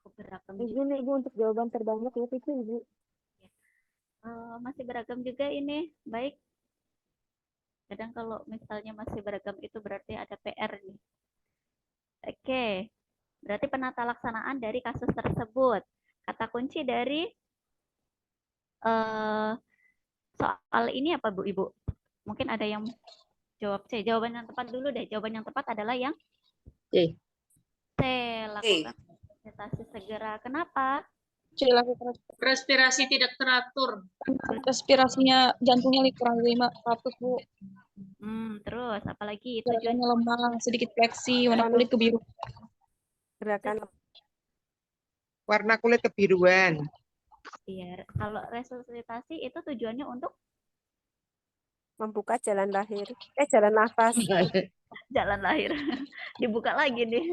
Cukup beragam juga. Izin Ibu untuk jawaban terbanyak yaitu Ibu. Masih beragam juga ini. Baik. Kadang kalau misalnya masih beragam itu berarti ada PR nih. Oke. Berarti penata laksanaan dari kasus tersebut. Kata kunci dari soal ini apa Bu Ibu? Mungkin ada yang jawab C. Jawaban yang tepat dulu deh. Jawaban yang tepat adalah yang C. C. Lakukan respirasi segera. Kenapa? C lakukan Respirasi tidak teratur. respirasinya, jantungnya kurang 500, Bu. Terus apalagi itu Gerakannya lemah, sedikit fleksi, warna kulit kebiruan. Gerakan Warna kulit kebiruan. Iya, kalau resusitasi itu tujuannya untuk membuka jalan lahir. Jalan nafas. jalan lahir. Dibuka lagi nih.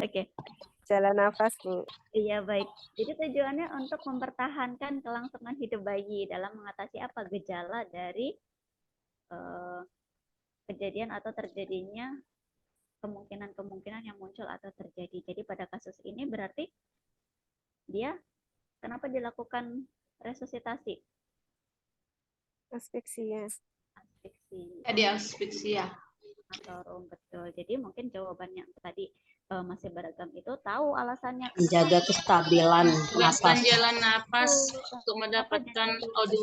Oke. Jalan nafas, Bu. Iya, baik. Jadi tujuannya untuk mempertahankan kelangsungan hidup bayi dalam mengatasi apa gejala dari kejadian atau terjadinya kemungkinan-kemungkinan yang muncul atau terjadi. Jadi pada kasus ini berarti dia kenapa dilakukan resusitasi? Asfiksia. Tadi asfiksia. Atau betul. Jadi mungkin jawabannya tadi masih beragam itu tahu alasannya. Menjaga kestabilan Tugaskan nafas. jalan napas untuk mendapatkan O2.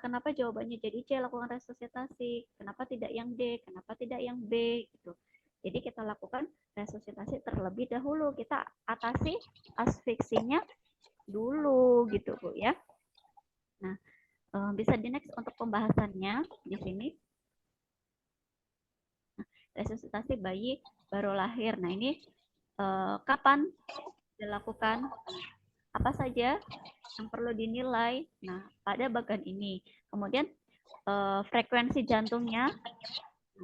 Kenapa jawabannya jadi C lakukan resusitasi? Kenapa tidak yang D? Kenapa tidak yang B? Gitu. Jadi kita lakukan resusitasi terlebih dahulu. Kita atasi asfiksinya dulu gitu Bu ya. Nah, bisa di next untuk pembahasannya di sini. Resusitasi bayi baru lahir. Nah, ini kapan dilakukan? Apa saja yang perlu dinilai? Nah, pada bagian ini. Kemudian frekuensi jantungnya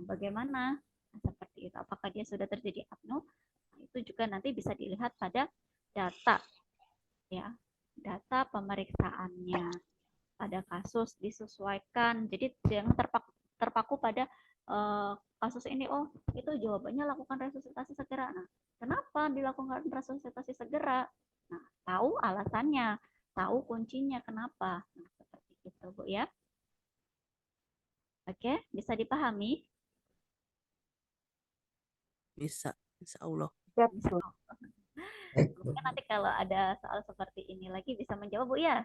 bagaimana? Nah, seperti itu. Apakah dia sudah terjadi apno? Nah, itu juga nanti bisa dilihat pada data ya. Data pemeriksaannya. Pada kasus disesuaikan. Jadi jangan terpaku pada kasus ini, oh itu jawabannya lakukan resusitasi segera. Nah, kenapa dilakukan resusitasi segera? Nah, tahu alasannya, tahu kuncinya kenapa. Nah, seperti itu Bu ya. Oke, bisa dipahami? Bisa, insya Allah. Mungkin nanti kalau ada soal seperti ini lagi bisa menjawab Bu ya.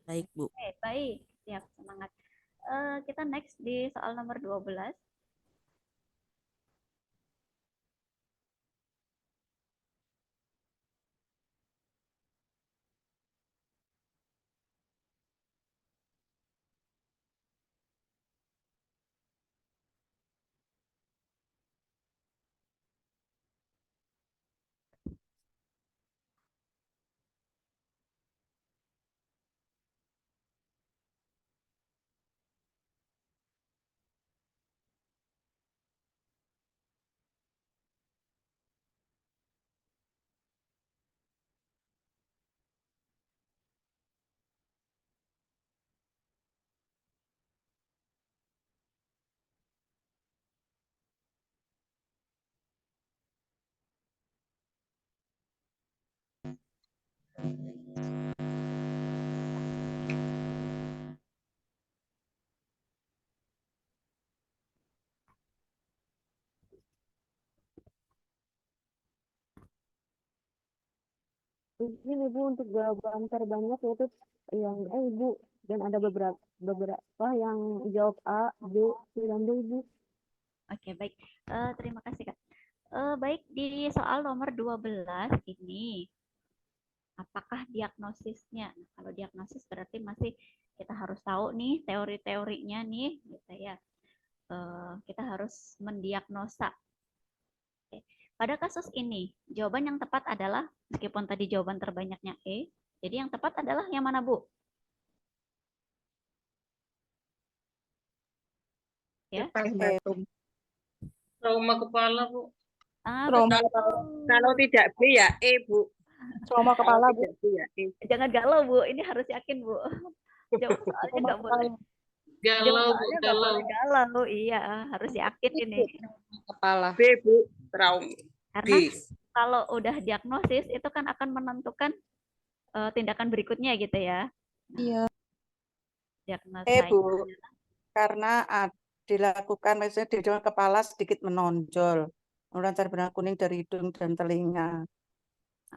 Baik Bu. Oke, baik, siap, semangat. Kita next di soal nomor 12. Ini Bu untuk jawaban terbanyak yaitu yang Ibu dan ada beberapa yang jawab A, B, C, dan D Ibu. Oke, baik. Terima kasih Kak. Baik, di soal nomor 12 ini apakah diagnosisnya? Nah, kalau diagnosis berarti masih kita harus tahu nih teori-teorinya nih gitu ya. Kita harus mendiagnosa. Oke. Pada kasus ini, jawaban yang tepat adalah, meskipun tadi jawaban terbanyaknya E, jadi yang tepat adalah yang mana, Bu? Ya. Trauma kepala, Bu. Trauma betul. Kalau tidak B ya E, Bu. Trauma kepala, Bu. Ya, E. Jangan galau, Bu. Ini harus yakin, Bu. Jawab soalnya nggak boleh. Galau, Bu, Soalnya nggak galau. boleh galau. Iya, harus yakin ini. Kepala. B, Bu. Trauma. Karena B. kalau udah diagnosis itu kan akan menentukan tindakan berikutnya gitu ya. Iya. Diagnosa Bu, karena dilakukan misalnya di dalam kepala sedikit menonjol, kemudian berbenang kuning dari hidung dan telinga,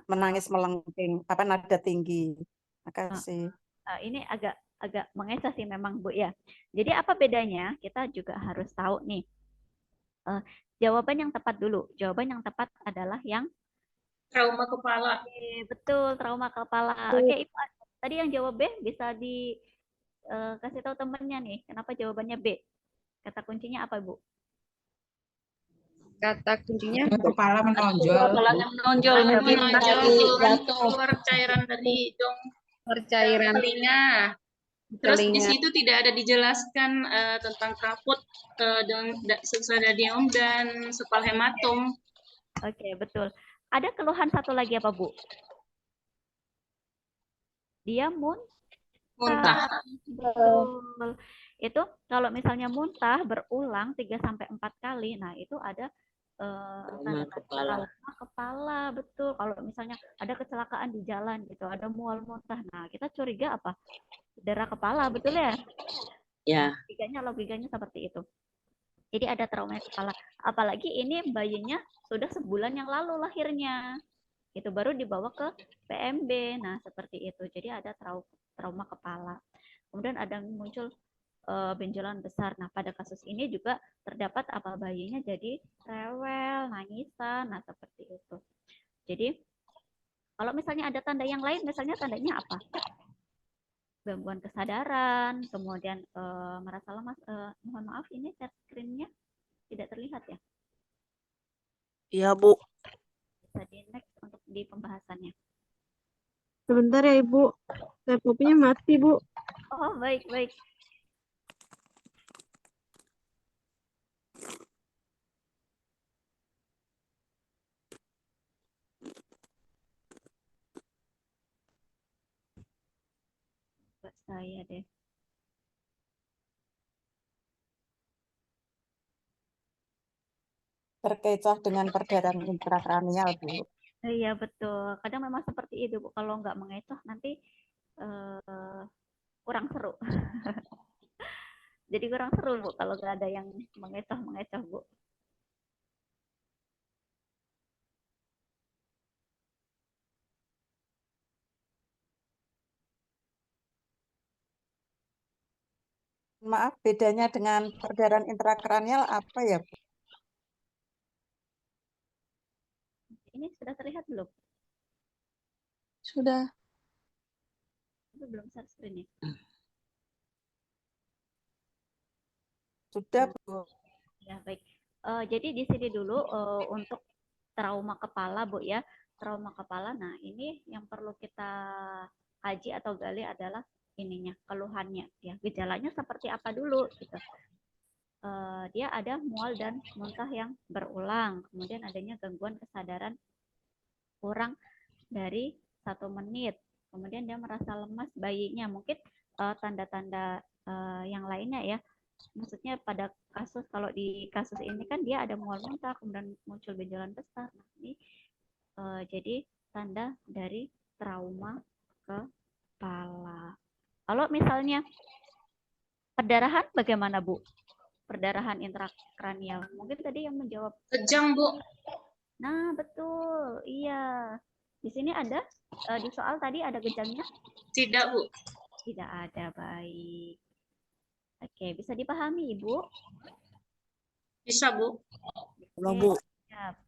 menangis melengking, nada tinggi. Makasih. Ini agak mengecoh sih memang Bu ya. Jadi apa bedanya? Kita juga harus tahu nih. Jawaban yang tepat dulu. Jawaban yang tepat adalah yang trauma kepala. Betul, trauma kepala. Oke, Ibu, tadi yang jawab B bisa dikasih tahu temennya nih. Kenapa jawabannya B? Kata kuncinya apa, Bu? Kata kuncinya kepala menonjol. Kepalanya menonjol, mungkin keluar cairan dari hidung, cairan telinga. Terus di situ tidak ada dijelaskan tentang kaput dan substadium dan sepal hematom. Oke, betul. Ada keluhan satu lagi apa, Bu? Dia Muntah. Betul. Itu kalau misalnya muntah berulang 3-4 kali, nah itu ada kepala. trauma kepala, betul. Kalau misalnya ada kecelakaan di jalan gitu, ada mual muntah, nah kita curiga apa? Cedera kepala, betul ya? Ya. Logikanya seperti itu. Jadi ada trauma kepala. Apalagi ini bayinya sudah sebulan yang lalu lahirnya. Itu baru dibawa ke PMB. Nah, seperti itu. Jadi ada trauma kepala. Kemudian ada muncul benjolan besar. Nah, pada kasus ini juga terdapat apa bayinya jadi rewel, nangisan. Nah, seperti itu. Jadi kalau misalnya ada tanda yang lain, misalnya tandanya apa? Gangguan kesadaran, kemudian merasa lemas. Mohon maaf, ini chat screen-nya tidak terlihat ya? Iya, Bu. Bisa di next untuk di pembahasannya. Sebentar ya Ibu, laptopnya mati Bu. Oh, baik. Buat saya deh. Terkecoh dengan perdarahan intrakranial, Bu. Iya, betul. Kadang memang seperti itu, Bu. Kalau nggak mengecoh, nanti kurang seru. Jadi kurang seru, Bu, kalau nggak ada yang mengecoh, Bu. Maaf, bedanya dengan perdarahan intrakranial apa ya, Bu? Ini sudah terlihat belum? Sudah. Itu belum share screen ya? Sudah, Bu. Ya, baik. Jadi di sini dulu untuk trauma kepala, Bu ya. Trauma kepala, nah ini yang perlu kita kaji atau gali adalah ininya, keluhannya. Ya, gejalanya seperti apa dulu gitu. Dia ada mual dan muntah yang berulang. Kemudian adanya gangguan kesadaran kurang dari 1 menit. Kemudian dia merasa lemas bayinya. Mungkin tanda-tanda yang lainnya ya. Maksudnya pada kasus, kalau di kasus ini kan dia ada mual muntah, kemudian muncul benjolan besar. Nah, ini jadi tanda dari trauma kepala. Kalau misalnya perdarahan bagaimana, Bu? Perdarahan intrakranial. Mungkin tadi yang menjawab. Kejang, Bu. Nah, betul. Iya. Di sini ada, di soal tadi ada kejangnya? Tidak, Bu. Tidak ada, baik. Oke, bisa dipahami, Ibu? Bisa, Bu. Belum, Bu.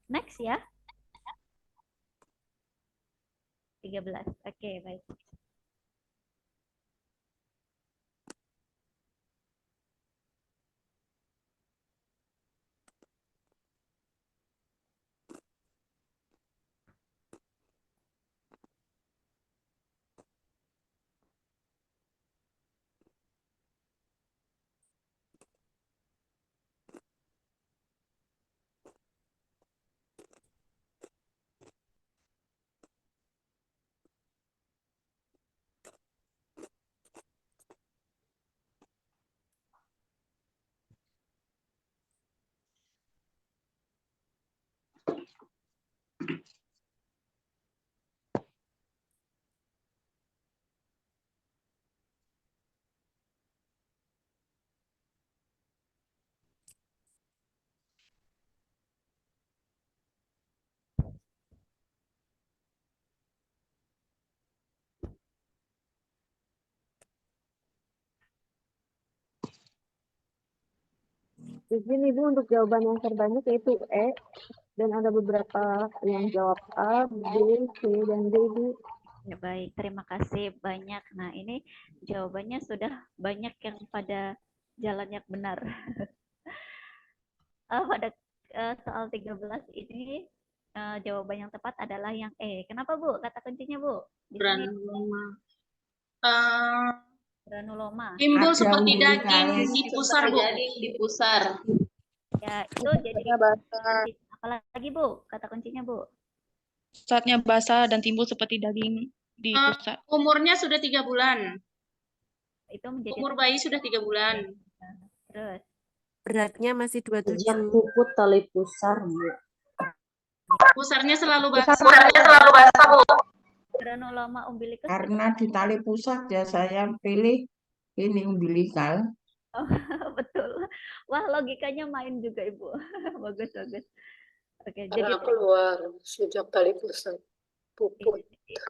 Next ya. 13. Oke, baik. Di sini Bu untuk jawaban yang terbanyak yaitu E, dan ada beberapa yang jawab A, B, C, dan D, Bu. Ya, baik, terima kasih banyak. Nah, ini jawabannya sudah banyak yang pada jalan yang benar. Pada soal 13 ini jawaban yang tepat adalah yang E. Kenapa, Bu? Kata kuncinya, Bu? Di sini. Granuloma. Timbul seperti daging di pusar, Bu. Ya, itu jadi apalagi, Bu? Kata kuncinya, Bu? Saatnya basah dan timbul seperti daging di pusat. Umurnya sudah 3 bulan. Itu menjadi Umur bayi sudah 3 bulan. terus Beratnya masih Sejak 27. puput tali pusar, Bu. Pusarnya selalu basah. Pusarnya selalu basah, Bu. granuloma umbilicus Karena di tali pusat ya saya pilih ini umbilikal. Oh, betul. Wah, logikanya main juga, Ibu. Bagus, bagus. Oke, jadi Karena keluar sejak tali pusat. Puput.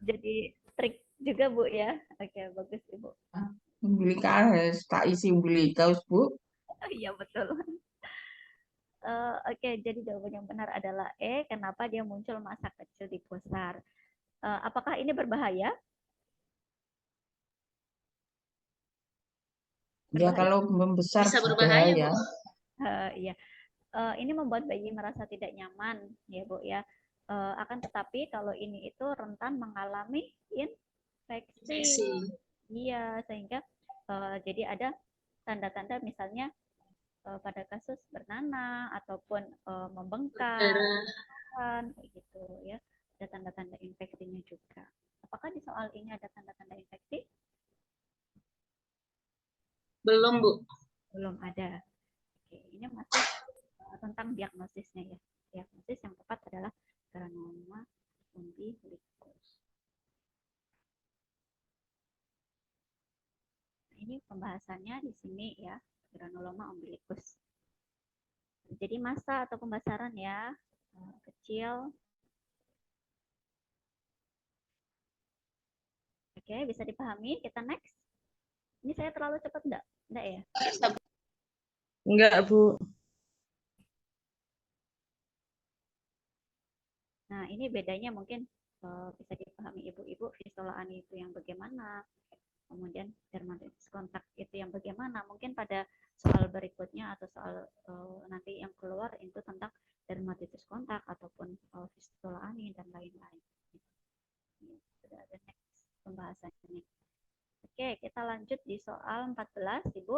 jadi trik juga, Bu ya. Oke, bagus, Ibu. Umbilikal harus tak isi umbilikal, Bu. Iya, betul. Oke, jadi jawaban yang benar adalah E. Kenapa dia muncul masa kecil di pusar? Apakah ini berbahaya? Ya kalau membesar Bisa bahaya. berbahaya, Bu. Iya. Ini membuat bayi merasa tidak nyaman, ya Bu ya. Akan tetapi kalau ini itu rentan mengalami infeksi. Iya, sehingga jadi ada tanda-tanda misalnya pada kasus bernanah ataupun membengkak, kayak gitu ya. Ada tanda-tanda infeksinya juga. Apakah di soal ini ada tanda-tanda infeksi? Belum, Bu. Belum ada. Oke, ini masih tentang diagnosisnya ya. Diagnosis yang tepat adalah granuloma umbilicus. Ini pembahasannya di sini ya, granuloma umbilicus. Jadi massa atau pembasaran ya, kecil. Oke, bisa dipahami. Kita next. Ini saya terlalu cepat enggak? Enggak ya? Enggak, Bu. Nah, ini bedanya mungkin bisa dipahami ibu-ibu, fistula ani itu yang bagaimana, kemudian dermatitis kontak itu yang bagaimana. Mungkin pada soal berikutnya atau soal nanti yang keluar itu tentang dermatitis kontak ataupun fistula ani dan lain-lain. Sudah ada next pembahasannya. Oke, kita lanjut di soal 14, Ibu.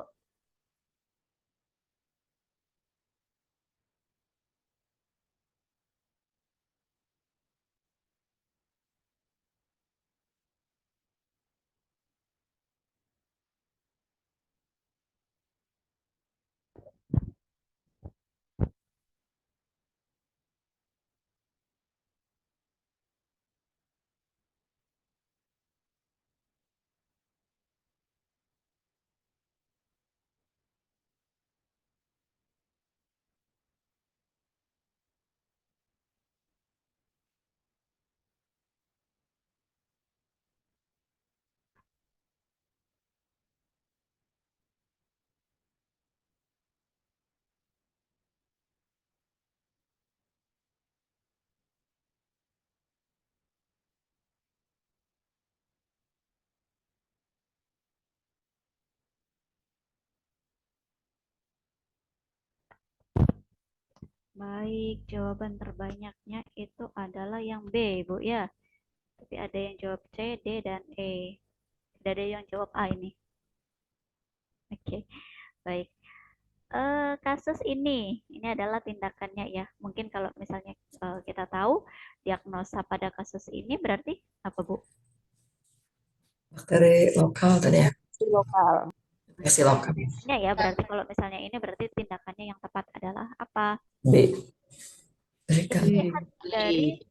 Baik, jawaban terbanyaknya itu adalah yang B, Bu ya. Tapi ada yang jawab C, D, dan E. Tidak ada yang jawab A ini. Oke, baik. Kasus ini adalah tindakannya ya. Mungkin kalau misalnya kita tahu diagnosa pada kasus ini berarti apa, Bu? Bakteri lokal tadi ya. Lokal. Infeksi lokal. Ya, berarti kalau misalnya ini berarti tindakannya yang tepat adalah apa? B. Kita lihat dari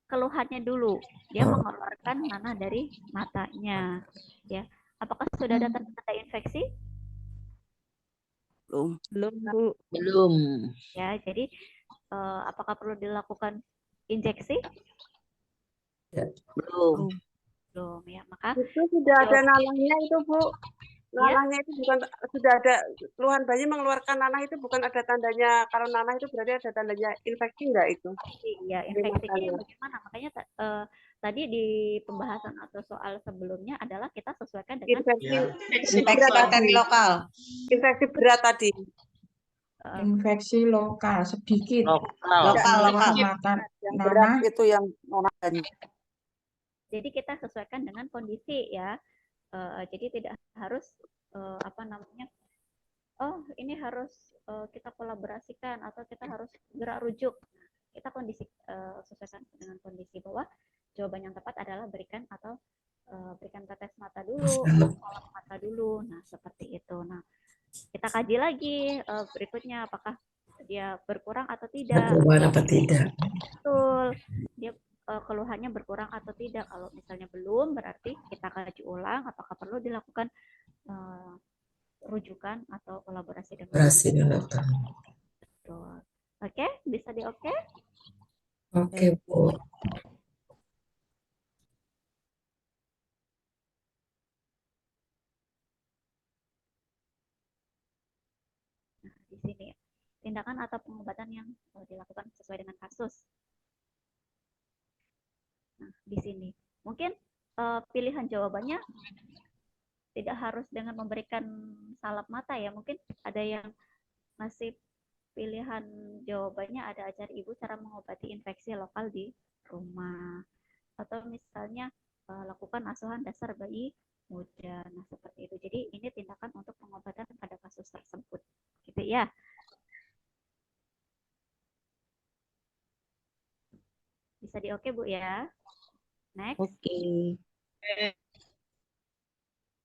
keluhannya dulu. Dia mengeluarkan nanah dari matanya. Ya, apakah sudah ada tanda-tanda infeksi? Belum, Bu. Belum. Ya, jadi apakah perlu dilakukan injeksi? Belum. Belum ya, maka Itu sudah ada nanahnya itu, Bu. Nanahnya itu bukan sudah ada keluhan bayi mengeluarkan nanah itu bukan ada tandanya. Kalau nanah itu berarti ada tandanya infeksi enggak itu? Iya, infeksinya yang bagaimana? Makanya tadi di pembahasan atau soal sebelumnya adalah kita sesuaikan dengan infeksi bakteri lokal. Infeksi berat tadi. Infeksi lokal sedikit. Lokal. Yang berat itu yang nanah. Jadi kita sesuaikan dengan kondisi ya. Jadi tidak harus ini harus kita kolaborasikan atau kita harus gerak rujuk. Kita sesuaikan dengan kondisi bahwa jawaban yang tepat adalah berikan atau berikan tetes mata dulu, salep mata dulu. Nah, seperti itu. Nah, kita kaji lagi berikutnya apakah dia berkurang atau Ada tidak. perubahan apa tidak? Betul. Dia keluhannya berkurang atau tidak. Kalau misalnya belum, berarti kita kaji ulang apakah perlu dilakukan rujukan atau kolaborasi dengan Kolaborasi dengan dokter. Betul. Oke, bisa di oke? Oke, Bu. Nah, di sini tindakan atau pengobatan yang dilakukan sesuai dengan kasus. Nah, di sini mungkin pilihan jawabannya tidak harus dengan memberikan salep mata ya. Mungkin ada yang masih pilihan jawabannya ada ajar ibu cara mengobati infeksi lokal di rumah. Atau misalnya lakukan asuhan dasar bayi muda. Nah, seperti itu. Jadi ini tindakan untuk pengobatan pada kasus tersebut. Gitu ya. Bisa di oke, Bu ya. Next. Oke.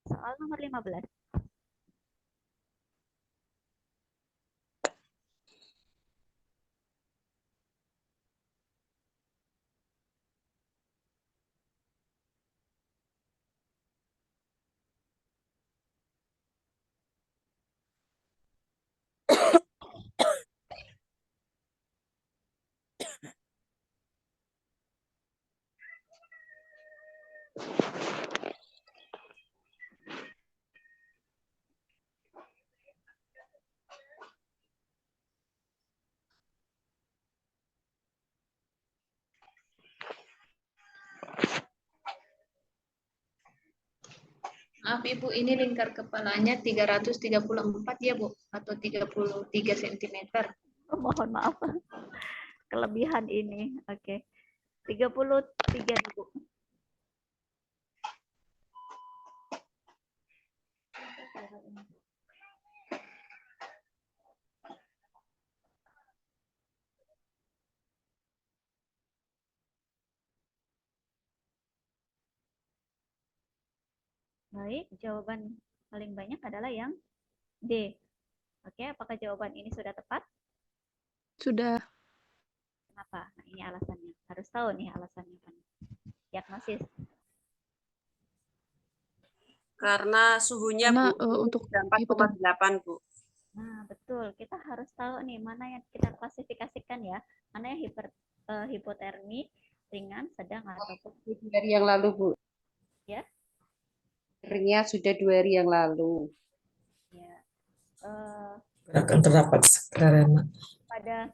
Soal nomor 15. Maaf Ibu, ini lingkar kepalanya 334 ya Bu, atau 33 cm. Oh, mohon maaf. Kelebihan ini. Oke. 33 Bu. Baik, jawaban paling banyak adalah yang D. Oke, apakah jawaban ini sudah tepat? Sudah. Kenapa? Nah, ini alasannya. Harus tahu nih alasannya kan. Diagnosis. Karena suhunya Karena Bu, untuk 4,8 Bu. Nah, betul. Kita harus tahu nih mana yang kita klasifikasikan ya. Mana yang hipotermi, ringan, sedang, ataupun 2 hari yang lalu, Bu. ya. Ringnya sudah 2 hari yang lalu. Ya. Akan terdapat skarema. Pada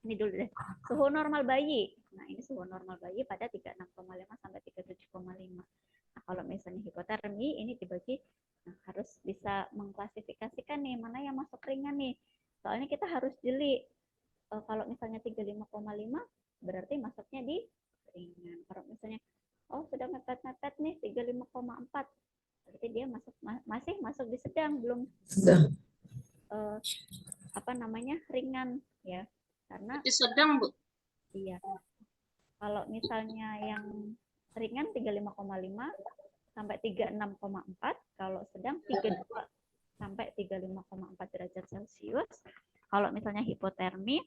ini dulu deh. Suhu normal bayi. Nah, ini suhu normal bayi pada 36,5 sampai 37,5. Nah, kalau misalnya hipotermi ini dibagi harus bisa mengklasifikasikan nih mana yang masuk ringan nih. Soalnya kita harus jeli. Kalau misalnya 35,5 berarti masuknya di ringan. Kalau misalnya sudah mepet-mepet nih 35,4 berarti dia masih masuk di sedang, belum sedang. Ringan ya. Karena sedang, Bu. Iya. Kalau misalnya yang ringan 35,5 sampai 36,4, kalau sedang 32 sampai 35,4 derajat Celcius. Kalau misalnya hipotermi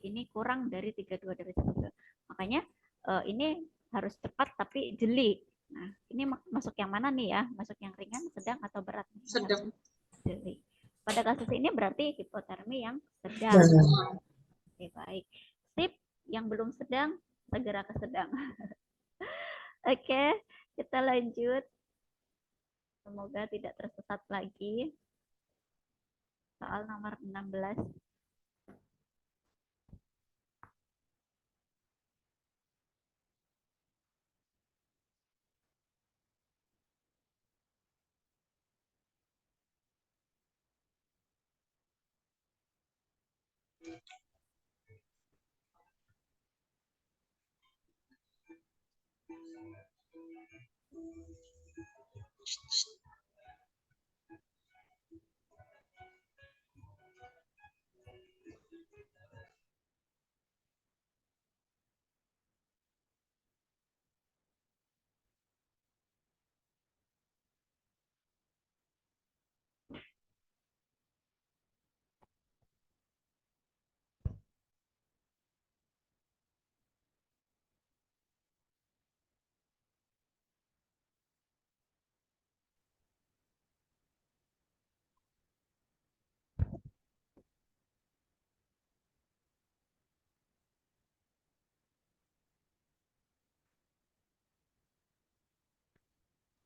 ini kurang dari 32 derajat Celcius. Makanya ini harus cepat tapi jeli. Nah, ini masuk yang mana nih ya? Masuk yang ringan, sedang, atau berat? Sedang. Jeli. Pada kasus ini berarti hipotermi yang sedang. Oke, baik. Sip, yang belum sedang, segera ke sedang. Oke, kita lanjut. Semoga tidak tersesat lagi. Soal nomor 16.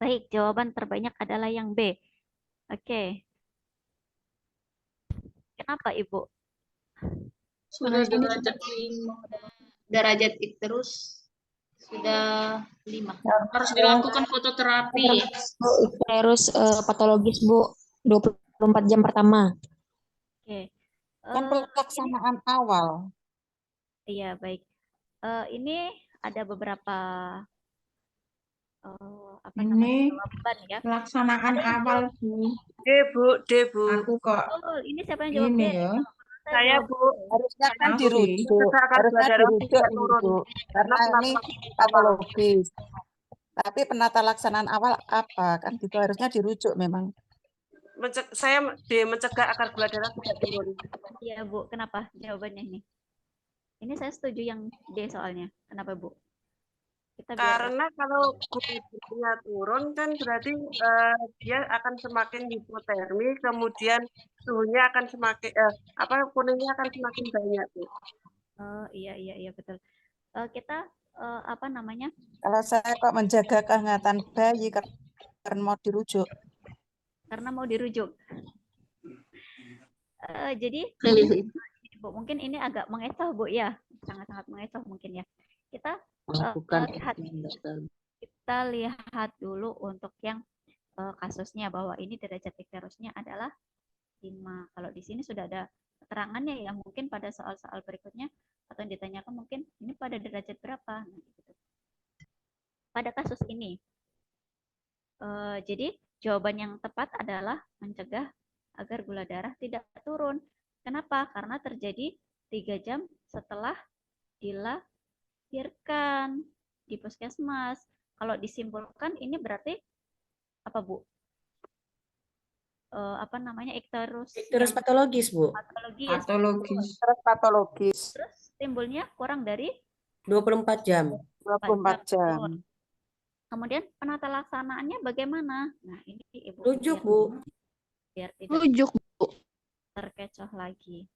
Baik, jawaban terbanyak adalah yang B. Oke. Kenapa, Ibu? Sudah Karena ini derajat 5. derajat terus sudah 5. Harus dilakukan fototerapi. Terus patologis, Bu. 24 jam pertama. Oke. Kan pelaksanaan awal. Iya, baik. Ini ada beberapa apa namanya Ini jawaban ya. pelaksanaan awal, Bu. D, Bu. Aku kok Betul. Ini siapa yang jawab D? ini ya. Saya, Bu. Harusnya kan Masih. dirujuk, Mencegah akar gula harusnya darah dirujuk tidak turun. Bu. Karena ini patologis. Tapi penata laksanaan awal apa? Kan gitu harusnya dirujuk memang. Saya D, mencegah akar gula darah tidak turun. Iya, Bu. Kenapa jawabannya ini? Ini saya setuju yang D soalnya. Kenapa, Bu? Kita Karena kalau gula darahnya turun kan berarti dia akan semakin hipotermi, kemudian suhunya akan semakin kuningnya akan semakin banyak, Bu. Oh, iya betul. Kita apa namanya? Kalau saya kok menjaga kehangatan bayi karena mau dirujuk. Karena mau dirujuk. Jadi Bu, mungkin ini agak mengecoh, Bu, ya. Sangat-sangat mengecoh mungkin ya. Kita kita lihat dulu untuk yang kasusnya bahwa ini derajat ikterusnya adalah 5. Kalau di sini sudah ada keterangannya ya, mungkin pada soal-soal berikutnya atau yang ditanyakan mungkin ini pada derajat berapa. Nah, gitu. Pada kasus ini, jadi jawaban yang tepat adalah mencegah agar gula darah tidak turun. Kenapa? Karena terjadi 3 jam setelah dilahirkan di puskesmas. Kalau disimpulkan ini berarti apa, Bu? Apa namanya, ikterus patologis, Bu. Patologis. Patologis. Terus timbulnya kurang dari 24 jam. 24 jam. Kemudian penata laksanaannya bagaimana? Nah, ini Ibu Rujuk, Bu. Biar tidak Rujuk, Bu. terkecoh lagi.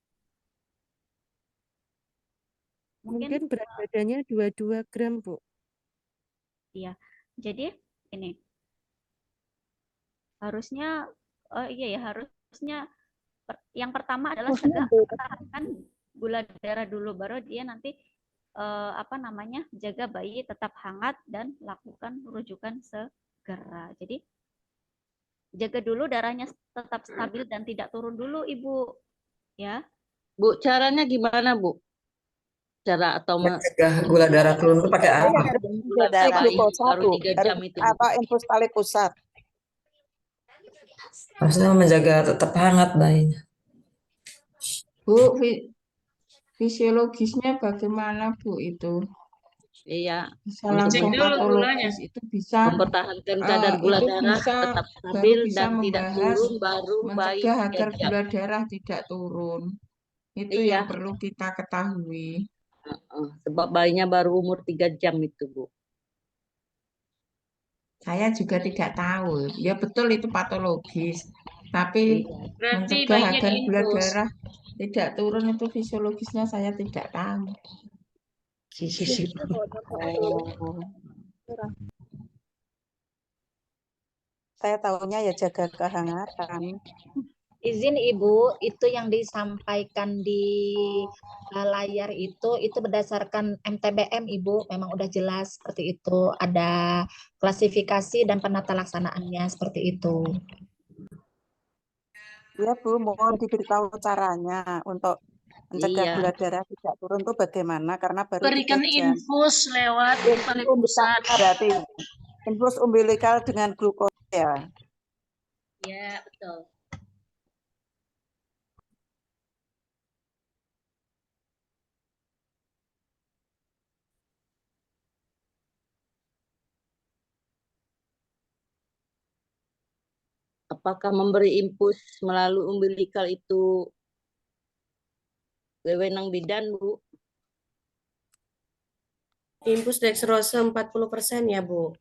Mungkin berat badannya 22 gram, Bu. Iya. Jadi ini harusnya harusnya yang pertama adalah pertahankan gula darah dulu, baru dia nanti apa namanya, jaga bayi tetap hangat dan lakukan rujukan segera. Jadi jaga dulu darahnya tetap stabil dan tidak turun dulu, Ibu. Ya. Bu, caranya gimana, Bu? Cara atau mencegah gula darah turun itu pakai apa? Gula darah Glukosa, baru Bu. 3 jam itu. Atau infus tali pusat. Maksudnya menjaga tetap hangat bayinya. Bu, fisiologisnya bagaimana, Bu, itu? Iya. Bisa langsung patologis itu bisa mempertahankan kadar gula itu darah bisa, tetap baru stabil bisa dan tidak membahas turun baru bayi mencegah 3 agar jam. gula darah tidak turun. Itu Iya. yang perlu kita ketahui. Sebab bayinya baru umur 3 jam itu, Bu. Saya juga tidak tahu. Ya betul itu patologis. Tapi Berarti mencegah bayinya agar gula diinfus. darah tidak turun itu fisiologisnya saya tidak tahu. Saya tahunya ya jaga kehangatan. Izin Ibu, itu yang disampaikan di layar itu berdasarkan MTBM Ibu, memang udah jelas seperti itu. Ada klasifikasi dan penata laksanaannya seperti itu. Ya Bu, mohon diberitahu caranya untuk mencegah Iya. gula darah tidak turun itu bagaimana? Karena baru Berikan 3 jam. infus lewat tali pusat. Berarti infus umbilikal dengan glukosa ya. Ya, betul. Apakah memberi infus melalui umbilikal itu wewenang bidan, Bu? Infus dextrose 40% ya, Bu.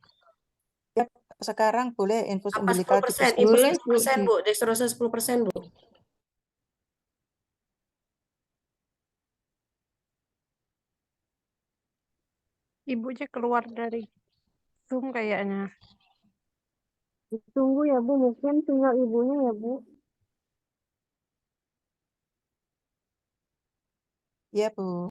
Ya, sekarang boleh infus Apa umbilikal 10%? di Infus Boleh, Bu. 10%, Bu. Dextrose 10%, Bu. Ibunya keluar dari Zoom kayaknya. Ditunggu ya Bu, mungkin sinyal ibunya ya Bu. Iya, Bu.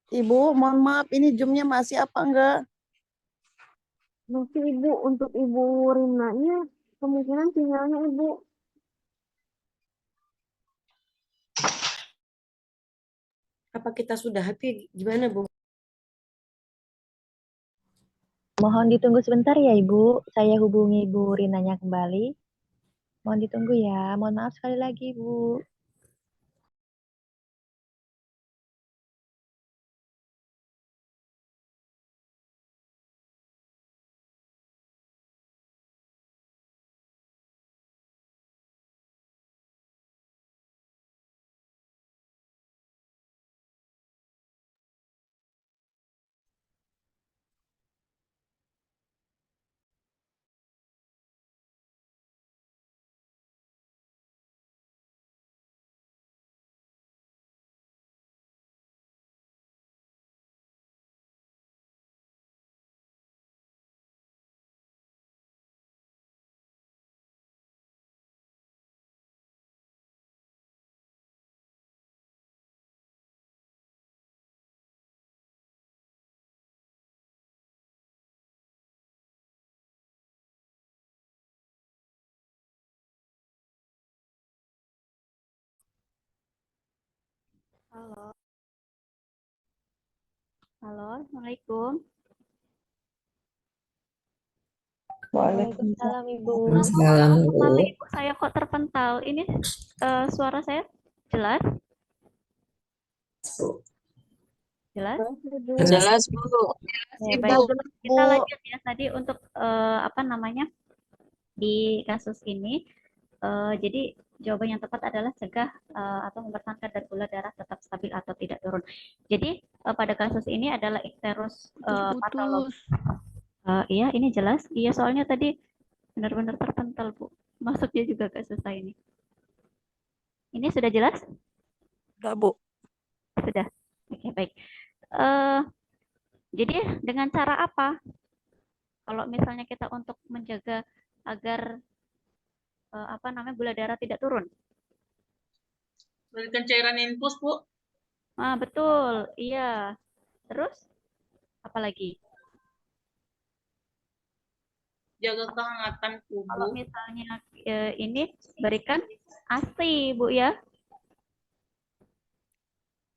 Ibu, mohon maaf, ini zoom masih apa enggak? Masih Ibu, untuk Ibu Rinanya kemungkinan sinyalnya Ibu. Apa kita sudah happy? Gimana, Bu? Mohon ditunggu sebentar ya Ibu, saya hubungi Bu Rinanya kembali. Mohon ditunggu ya, mohon maaf sekali lagi Bu. Halo. Halo, Assalamualaikum. Waalaikumsalam Ibu. Waalaikumsalam, Bu. Kembali Ibu, saya kok terpental. Ini suara saya jelas? Jelas? Jelas, Bu. Ya, baik. Kita lanjut ya tadi untuk apa namanya di kasus ini. Jadi jawaban yang tepat adalah cegah atau mempertahankan kadar gula darah tetap stabil atau tidak turun. Jadi pada kasus ini adalah ikterus patologi. Iya, ini jelas. Iya, soalnya tadi benar-benar terpental, Bu. Masuknya juga ke susah ini. Ini sudah jelas? Sudah, Bu. Sudah. Oke, baik. Jadi dengan cara apa? Kalau misalnya kita untuk menjaga agar apa namanya gula darah tidak turun? Berikan cairan infus, Bu. Betul. Iya. Terus apa lagi? Jaga kehangatan Kalau tubuh. misalnya ini berikan ASI, Bu ya.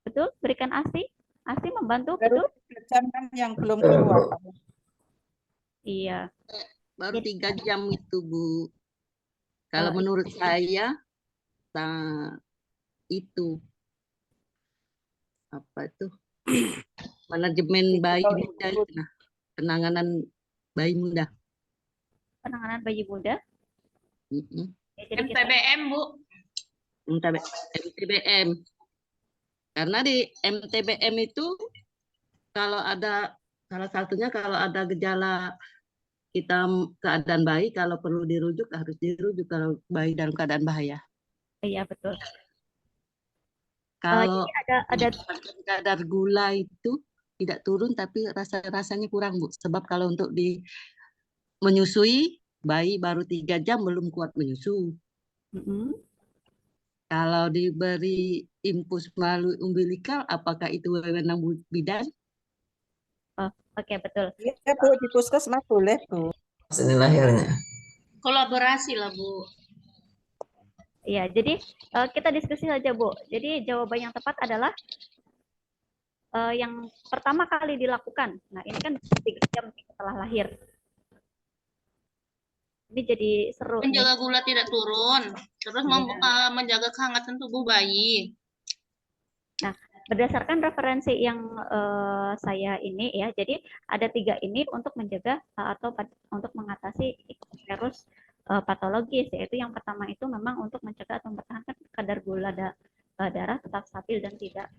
Betul? Berikan ASI. ASI membantu, Baru betul? 3 jam kan yang belum keluar. Iya. Baru 3 jam itu, Bu. Kalau menurut saya, itu apa tuh manajemen bayi muda itu, penanganan bayi muda. Penanganan bayi muda. Jadi MTBM, Bu. MTBM. Karena di MTBM itu kalau ada salah satunya kalau ada gejala kita keadaan bayi, kalau perlu dirujuk harus dirujuk kalau bayi dalam keadaan bahaya. Iya, betul. Kalau ada kadar gula itu tidak turun tapi rasanya kurang, Bu. Sebab kalau untuk menyusui bayi baru 3 jam belum kuat menyusu. Kalau diberi infus melalui umbilikal, apakah itu wewenang bidan? Oke, betul. Iya, Bu, di puskesmas boleh, Bu. Sini lahirnya. Kolaborasi lah, Bu. Iya, jadi kita diskusi saja, Bu. Jadi jawaban yang tepat adalah yang pertama kali dilakukan. Nah, ini kan 3 jam setelah lahir. Ini jadi seru. Menjaga gula tidak turun, terus menjaga kehangatan tubuh bayi. Nah, berdasarkan referensi yang saya ini ya, jadi ada 3 ini untuk menjaga atau untuk mengatasi ikterus patologis, yaitu yang pertama itu memang untuk mencegah atau mempertahankan kadar gula darah tetap stabil dan tidak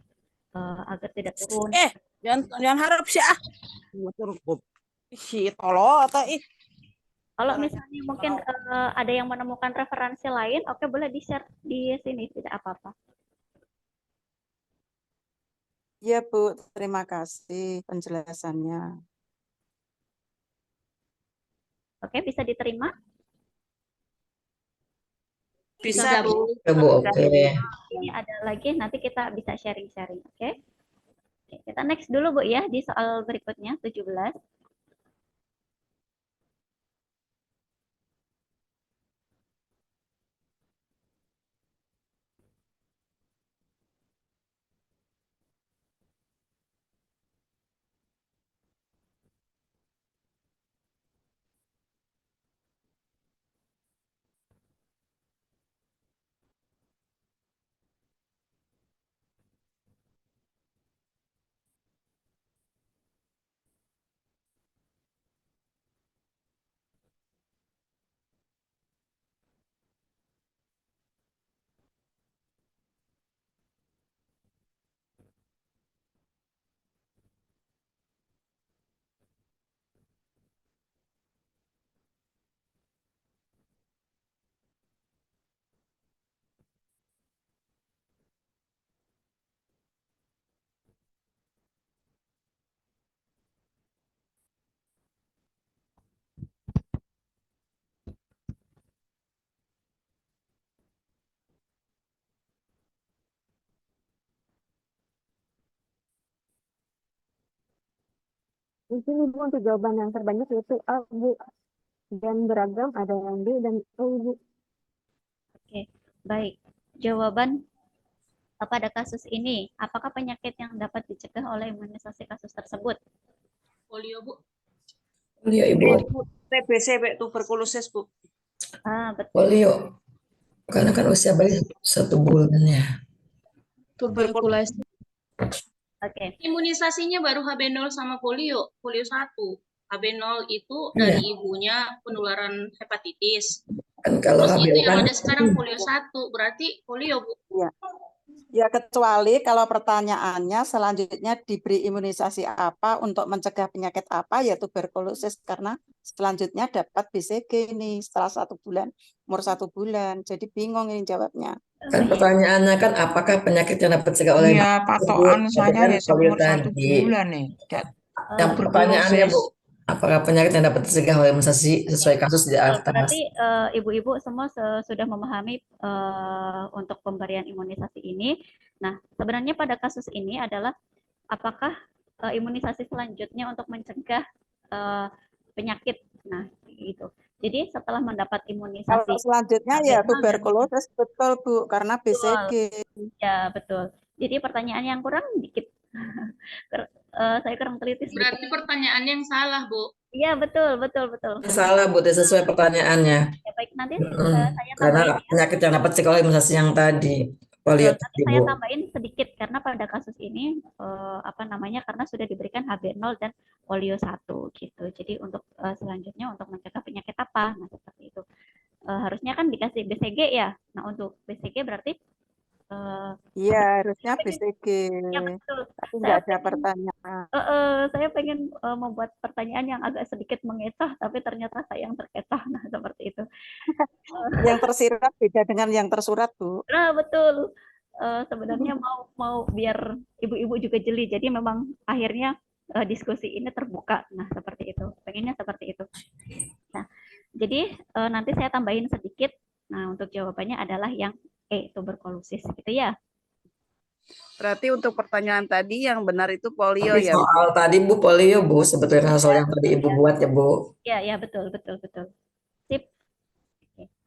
agar tidak turun. Jangan harap sih si tolo atau Kalau misalnya mungkin ada yang menemukan referensi lain, oke, boleh di-share di sini, tidak apa-apa. Iya, Bu, terima kasih penjelasannya. Oke, bisa diterima? Bisa, Bu. Bu, oke. Ini ada lagi, nanti kita bisa sharing-sharing, oke? Kita next dulu, Bu, ya, di soal berikutnya, 17. Di sini Bu untuk jawaban yang terbanyak yaitu A, Bu. Dan beragam ada yang B dan E, Bu. Oke, baik. Jawaban pada kasus ini, apakah penyakit yang dapat dicegah oleh imunisasi kasus tersebut? Polio, Bu. Polio, Ibu. TBC, tuberkulosis, Bu. Betul. Polio. Karena kan usia bayi 1 bulan ya. Tuberkulosis. Oke. Imunisasinya baru HB0 sama polio 1. HB0 itu dari ibunya penularan hepatitis. Kan kalau Terus itu HB0 yang kan ada sekarang polio 1, berarti polio, Bu. Ya. Ya, kecuali kalau pertanyaannya selanjutnya diberi imunisasi apa untuk mencegah penyakit apa, ya tuberkulosis, karena selanjutnya dapat BCG nih setelah 1 bulan, umur 1 bulan. Jadi bingung ini jawabnya. kan pertanyaannya kan apakah penyakit yang dapat dicegah oleh Iya, patokan saya kan ya polio seumur 1 tadi. bulan nih. Yang pertanyaannya, Bu, apakah penyakit yang dapat dicegah oleh imunisasi sesuai kasus di atas? Berarti ibu-ibu semua sudah memahami untuk pemberian imunisasi ini. Nah, sebenarnya pada kasus ini adalah apakah imunisasi selanjutnya untuk mencegah penyakit. Nah, itu. Jadi setelah mendapat imunisasi. Kalau selanjutnya ya tuberkulosis, betul Bu, karena BCG. Ya, betul. Jadi pertanyaan yang kurang dikit. Saya kurang teliti sedikit. Berarti pertanyaannya yang salah, Bu. Iya, betul. Salah, Bu, sesuai pertanyaannya. Ya, baik, nanti saya Karena tambahin. penyakit yang dapat dicegah oleh imunisasi yang tadi. Polio Nanti tadi, saya Bu. tambahin sedikit karena pada kasus ini karena sudah diberikan HB0 dan polio 1 gitu. Jadi untuk selanjutnya untuk mencegah penyakit apa? Nah, seperti itu. Harusnya kan dikasih BCG ya. Nah, untuk BCG berarti Iya, harusnya BCG. ya betul. Tapi nggak ada pertanyaan. Saya pengen membuat pertanyaan yang agak sedikit mengecah, tapi ternyata saya yang terkecah. Nah, seperti itu. Yang tersirat beda dengan yang tersurat, Bu. Nah, betul. Sebenarnya mau biar ibu-ibu juga jeli. Jadi memang akhirnya diskusi ini terbuka. Nah, seperti itu. Pengennya seperti itu. Nah, jadi nanti saya tambahin sedikit. Nah, untuk jawabannya adalah yang tuberkulosis gitu ya. Berarti untuk pertanyaan tadi yang benar itu polio Tapi ya, Bu? soal tadi, Bu, polio, Bu, sebetulnya soal yang tadi Ibu buat ya, Bu. Ya, betul. Sip.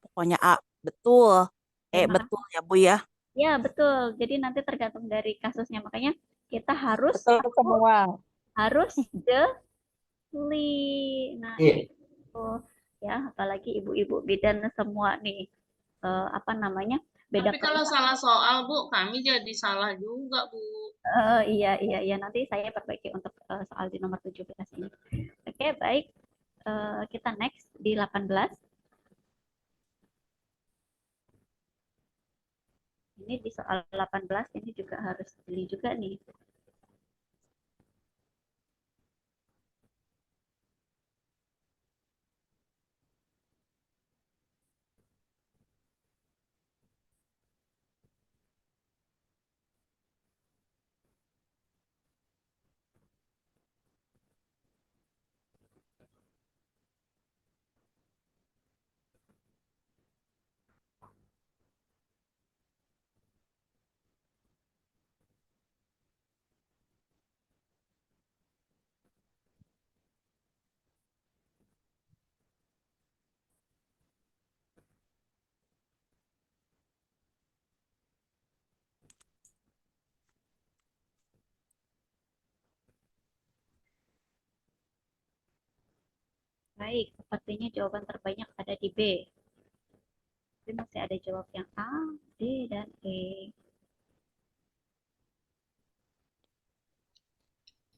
Pokoknya A, betul. Betul ya, Bu ya. Ya, betul. Jadi nanti tergantung dari kasusnya. Makanya kita harus betul semua. Harus jeli. Nah, itu ya, apalagi ibu-ibu bidan semua nih. Beda. Tapi kalau salah soal, Bu, kami jadi salah juga, Bu. Iya. Nanti saya perbaiki untuk soal di nomor 17 ini. Oke, baik. Kita next di 18. Ini di soal 18 ini juga harus jeli juga nih. Baik, sepertinya jawaban terbanyak ada di B. Tapi masih ada jawab yang A, D, dan E.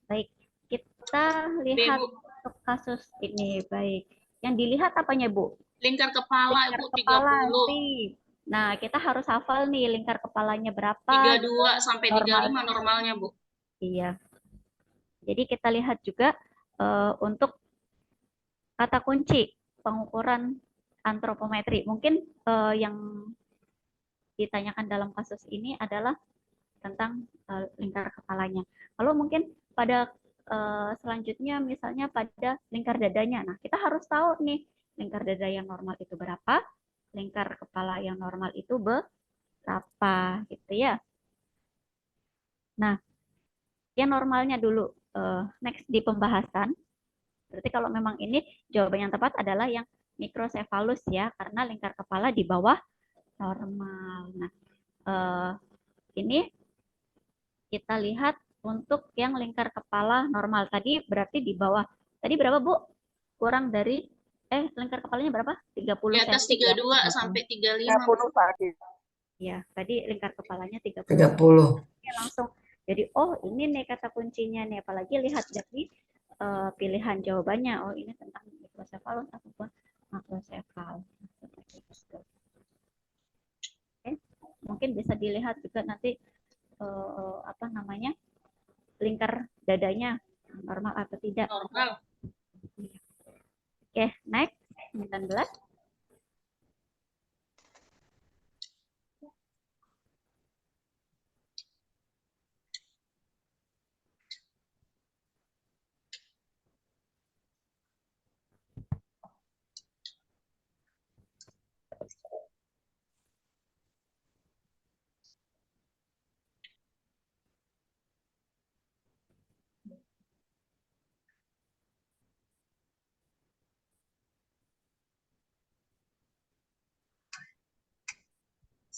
Baik, kita lihat untuk kasus ini. Baik, yang dilihat apanya, Bu? Lingkar kepala, Lingkar Bu, kepala. 30. Nah, kita harus hafal nih lingkar kepalanya berapa. 32 sampai 35 normalnya, Bu. Iya. Jadi kita lihat juga untuk kata kunci pengukuran antropometri. Mungkin yang ditanyakan dalam kasus ini adalah tentang lingkar kepalanya. Kalau mungkin pada selanjutnya misalnya pada lingkar dadanya. Nah, kita harus tahu nih lingkar dada yang normal itu berapa, lingkar kepala yang normal itu berapa gitu ya. Nah, yang normalnya dulu next di pembahasan. Berarti kalau memang ini jawaban yang tepat adalah yang mikrosefalus ya, karena lingkar kepala di bawah normal. Nah, ini kita lihat untuk yang lingkar kepala normal. Tadi berarti di bawah. Tadi berapa, Bu? Kurang dari lingkar kepalanya berapa? 30 Di atas cm. 32 sampai 35. 30 tadi. Ya, tadi lingkar kepalanya 30. 30. Oke, langsung. Jadi, oh ini nih kata kuncinya nih. Apalagi lihat dari pilihan jawabannya. Oh ini tentang mikrosefalus ataupun makrosefal. Oke, mungkin bisa dilihat juga nanti apa namanya, lingkar dadanya normal atau tidak. Normal. Oke, next 19.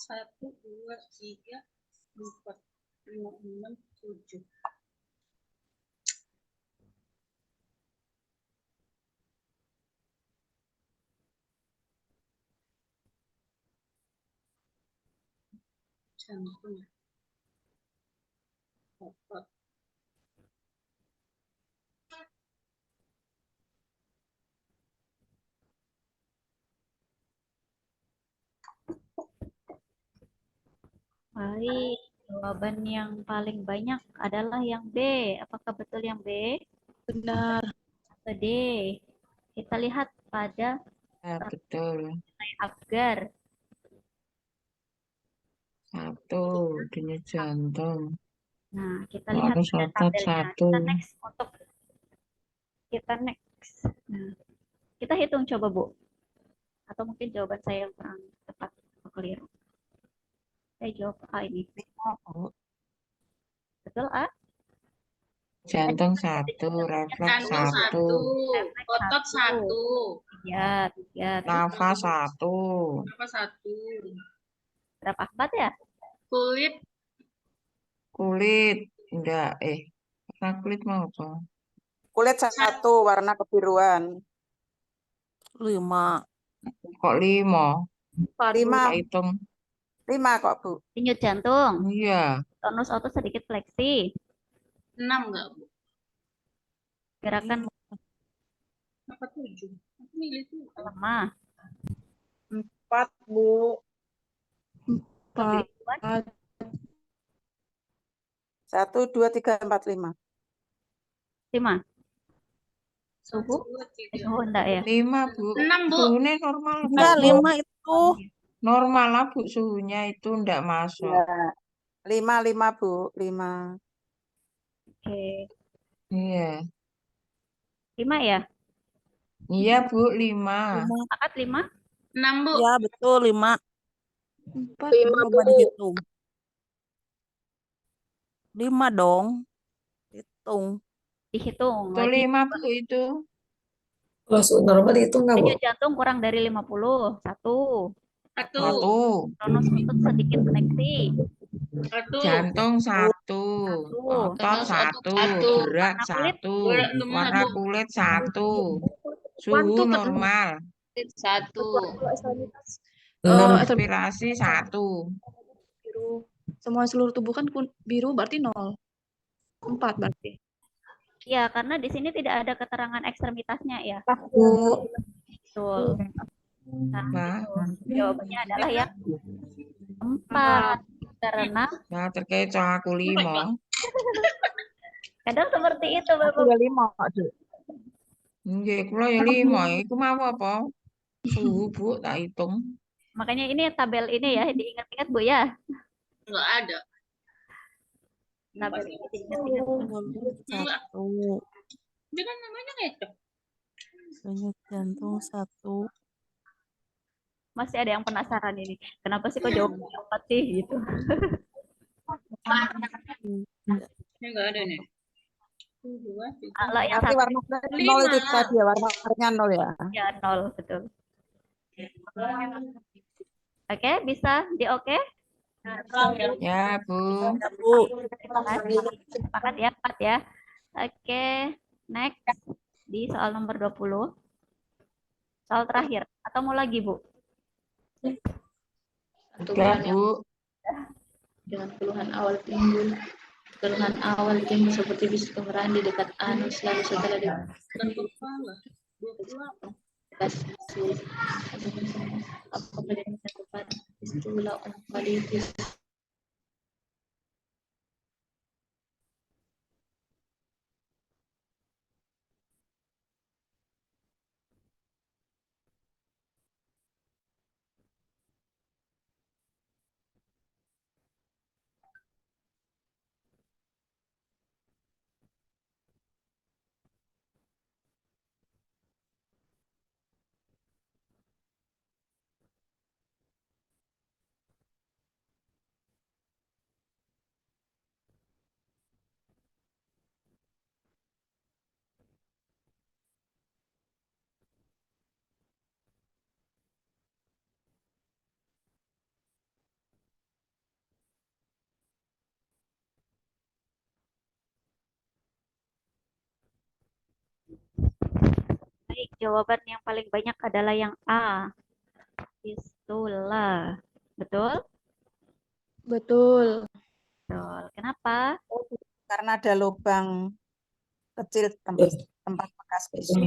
Satu, dua, tiga, empat, lima, enam, tujuh. Jantung. Otot. Baik, jawaban yang paling banyak adalah yang B. Apakah betul yang B? Benar. Atau D? Kita lihat pada Betul. Apgar. Satu, denyut jantung. Nah, kita lihat Harus pada otot tabelnya. satu. Kita next. Nah, kita hitung coba, Bu. Atau mungkin jawaban saya yang kurang tepat atau keliru. Saya jawab A ini. Betul, A? Jantung satu, refleks Jantung satu, otot satu, Tiga. nafas satu, apa satu? Berapa empat ya? kulit, enggak, warna kulit mau apa? Kulit satu, warna kebiruan. 5. Kok 5? 5. Hitung. 5 kok, Bu. Denyut jantung. Iya. Tonus otot sedikit fleksi. 6 enggak, Bu? Gerakan Apa 7? Aku milih tuh. lemah. 4, Bu. 4. 1, 2, 3, 4, 5. 5. Suhu? Suhu enggak ya? 5, Bu. 6, Bu. Suhunya normal. Enggak, 5 itu. Normal lah, Bu, suhunya itu enggak masuk. Ya. 5, Bu. 5. Oke. Iya. 5 ya? Iya, Bu, 5. Akad 5? 6, Bu. Ya, betul 5. 4. Coba dihitung. 5 dong. Hitung. Dihitung. Itu Lagi. 5, Bu, itu. Kalau suhu normal itu enggak, Bu? Denyut jantung kurang dari 50. 1. 1. Tonus otot sedikit fleksi. 1. Jantung 1. Otot 1. Gerak 1. Warna kulit 1. Suhu normal. 1. Respirasi 1. Biru. Semua seluruh tubuh kan biru berarti 0. 4 berarti. Ya, karena di sini tidak ada keterangan ekstremitasnya ya. Bu. Betul. Nah, jawabannya adalah yang 4. Karena Nah, terkait aku 5. kadang seperti itu, Bapak. 5, Dek. Nggih, kula ya 5. Iku mau apa? Suhu, Bu, tak hitung. Makanya ini tabel ini ya, diingat-ingat Bu ya. Enggak ada. Tabel ini diingat-ingat. 1. Dia kan namanya ngecek. Denyut jantung 1. Masih ada yang penasaran ini. Kenapa sih kok jawabannya 4 sih gitu. Ini enggak ada nih. Kalau yang Berarti satu warna 0 itu tadi ya, warnanya 0 ya. ya 0 betul. Oke, bisa di oke? Ya, Bu. Ya, Bu. Sepakat ya, 4 ya. Oke, next di soal nomor 20. Soal terakhir atau mau lagi, Bu? Udah, Bu. Dengan keluhan awal timbul seperti bisu kemerahan di dekat anus, lalu setelah apa pada masa depan fistula omfalitis. Baik, jawaban yang paling banyak adalah yang A, fistula. Betul? Betul. Betul. Kenapa? Karena ada lubang kecil tempat bekas bisul.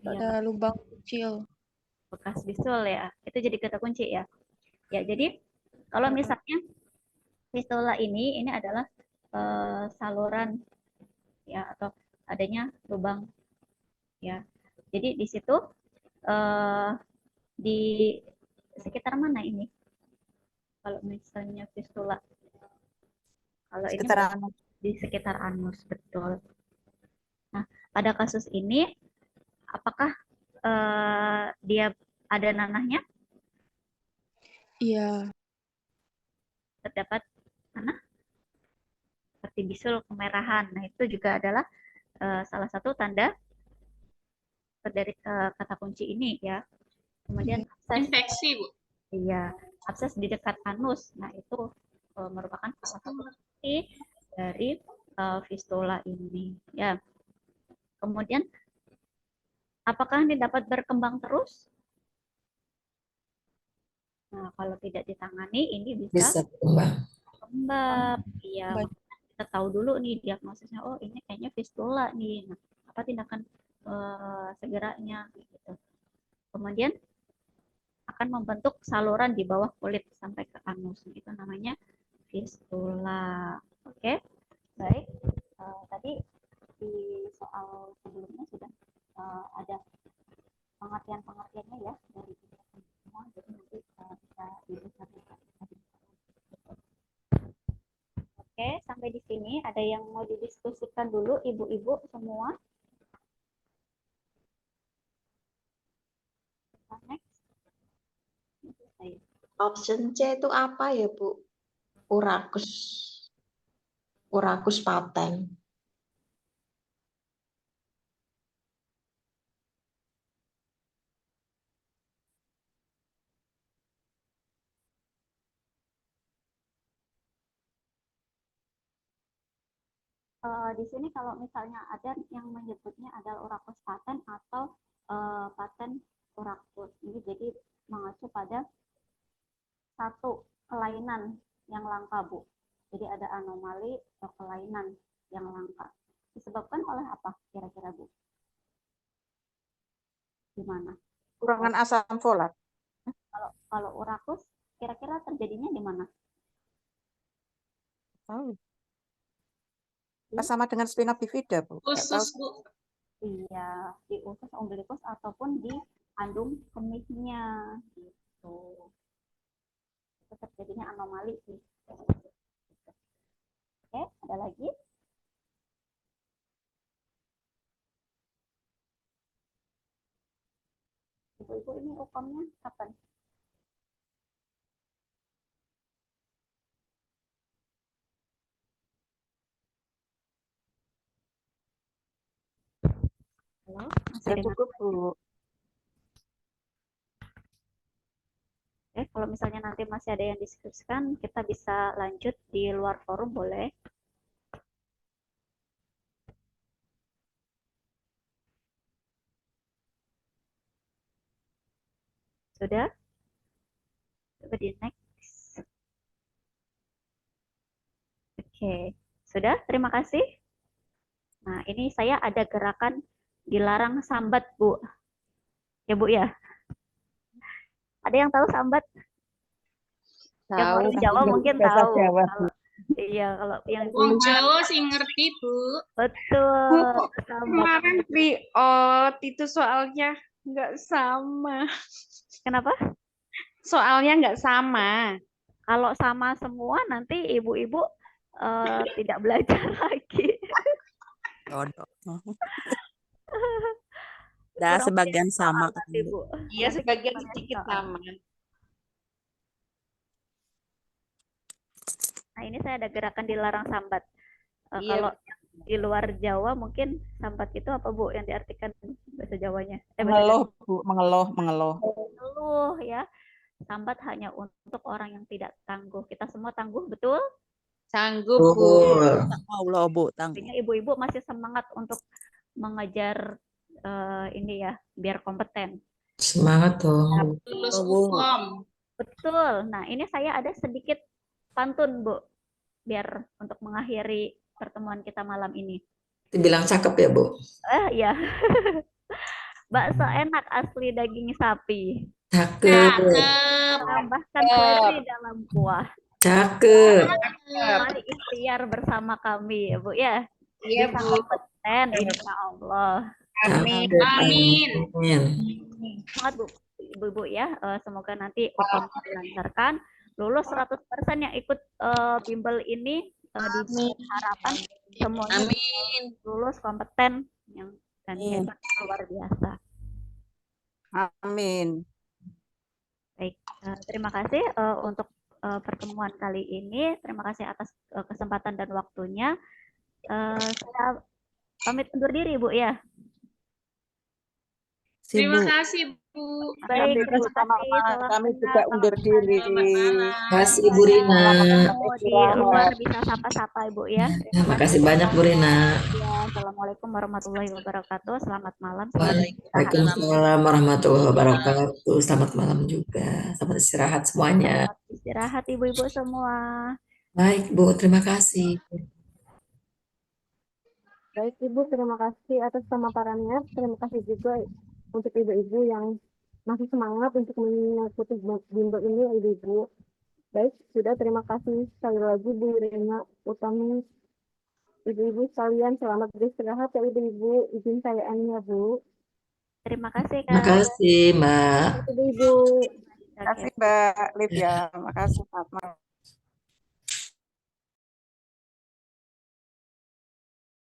Ada lubang kecil. Bekas bisul ya. Itu jadi kata kunci ya. Ya, jadi kalau misalnya fistula ini adalah saluran ya atau adanya lubang ya. Jadi di situ di sekitar mana ini? Kalau misalnya fistula. Kalau Sekitar ini anus. di sekitar anus, betul. Nah, pada kasus ini apakah dia ada nanahnya? Iya. Terdapat nanah seperti bisul kemerahan. Nah, itu juga adalah salah satu tanda dari kata kunci ini ya. Kemudian abses. Infeksi, Bu. Iya, abses di dekat anus. Nah, itu merupakan salah satu kunci dari fistula ini ya. Kemudian apakah ini dapat berkembang terus? Nah, kalau tidak ditangani ini bisa berkembang. Iya, kita tahu dulu nih diagnosisnya. Oh, ini kayaknya fistula nih. Nah, apa tindakan segeranya gitu. Kemudian akan membentuk saluran di bawah kulit sampai ke anus. Itu namanya fistula. Oke, baik. Tadi di soal sebelumnya sudah ada pengertian-pengertiannya ya dari semua. Jadi nanti bisa didiskusikan. Oke, sampai di sini ada yang mau didiskusikan dulu ibu-ibu semua? Next. Option C itu apa ya, Bu? Urakus. Urakus paten. Di sini kalau misalnya ada yang menyebutnya adalah urakus paten atau paten urakus. Ini jadi mengacu pada satu kelainan yang langka, Bu. Jadi ada anomali atau kelainan yang langka. Disebabkan oleh apa kira-kira, Bu? Gimana? Kurangan asam folat. Kalau urakus kira-kira terjadinya di mana? Oh. Sama dengan spina bifida, Bu. Usus, Bu. Iya, di usus umbilikus ataupun di kandung kemihnya gitu. Itu terjadinya anomali sih. Oke, ada lagi? Ibu-ibu ini UKOM-nya kapan? Halo, masih Sudah dengar? cukup, Bu. Oke, kalau kalau misalnya nanti masih ada yang diskusikan, kita bisa lanjut di luar forum, boleh. Sudah? Coba di next. Oke, sudah. Terima kasih. Nah, ini saya ada gerakan dilarang sambat, Bu. Ya, Bu ya. Ada yang tahu sambat? Yang Tahu. orang Jawa mungkin Bahasa tahu. Jawa, Bu. Kalau, iya, kalau yang Wong Jawa sih ngerti, Bu. betul. Sambat. Kemarin Priot itu soalnya nggak sama. Kenapa? Soalnya nggak sama. Kalau sama semua nanti ibu-ibu tidak belajar lagi. Jodoh. Dah Kurang sebagian paham sama kan, nanti, Bu. Bu. Iya, sebagian Sebagian sedikit sama. sama. Nah, ini saya ada gerakan dilarang sambat. Iya. Kalau di luar Jawa mungkin sambat itu apa, Bu, yang diartikan bahasa Jawanya? Bahasa Mengeluh, Bu, mengeluh, mengeluh. Mengeluh ya. Sambat hanya untuk orang yang tidak tangguh. Kita semua tangguh, betul? Sanggup, Bu. Allah, Bu, tangguh. Artinya ibu-ibu masih semangat untuk mengejar ini ya, biar kompeten. Semangat dong. Lulus hukum. Betul. Nah, ini saya ada sedikit pantun, Bu, biar untuk mengakhiri pertemuan kita malam ini. Dibilang cakep ya, Bu? Ya. Bakso enak asli daging sapi. Cakep. Tambahkan seledri dalam kuah. Cakep. Mari ikhtiar bersama kami, ya, Bu ya. Iya, Bisa Bu. kompeten, insya Allah. Amin. Amin. Semangat, Bu, ibu-ibu ya. Semoga nanti UTM dilancarkan. Lulus 100% yang ikut bimbel ini diharapkan semuanya lulus kompeten yang dan hebat luar biasa. Amin. Baik, terima kasih untuk pertemuan kali ini. Terima kasih atas kesempatan dan waktunya. Saya pamit undur diri, Bu ya. Terima kasih, Bu. Baik, terima kasih. Kami juga undur diri. Terima kasih, Ibu Rina. Di luar bisa sapa-sapa, Ibu ya. Terima kasih banyak, Bu Rina. Ya, Assalamualaikum warahmatullahi wabarakatuh. Selamat malam. Waalaikumsalam warahmatullahi wabarakatuh. Selamat malam juga. Selamat istirahat semuanya. Selamat istirahat, ibu-ibu semua. Baik, Bu. Terima kasih. Baik, Ibu, terima kasih atas pemaparannya. Terima kasih juga untuk ibu-ibu yang masih semangat untuk mengikuti bimbel ini, ibu-ibu. Baik, sudah terima kasih sekali lagi Bu Rina Utami. Ibu-ibu sekalian selamat beristirahat ya ibu-ibu. Izin saya Ania, Bu. Terima kasih, Kak. Terima kasih, Mbak. Ibu-ibu. Terima kasih, Mbak Livia. Terima kasih, Pak.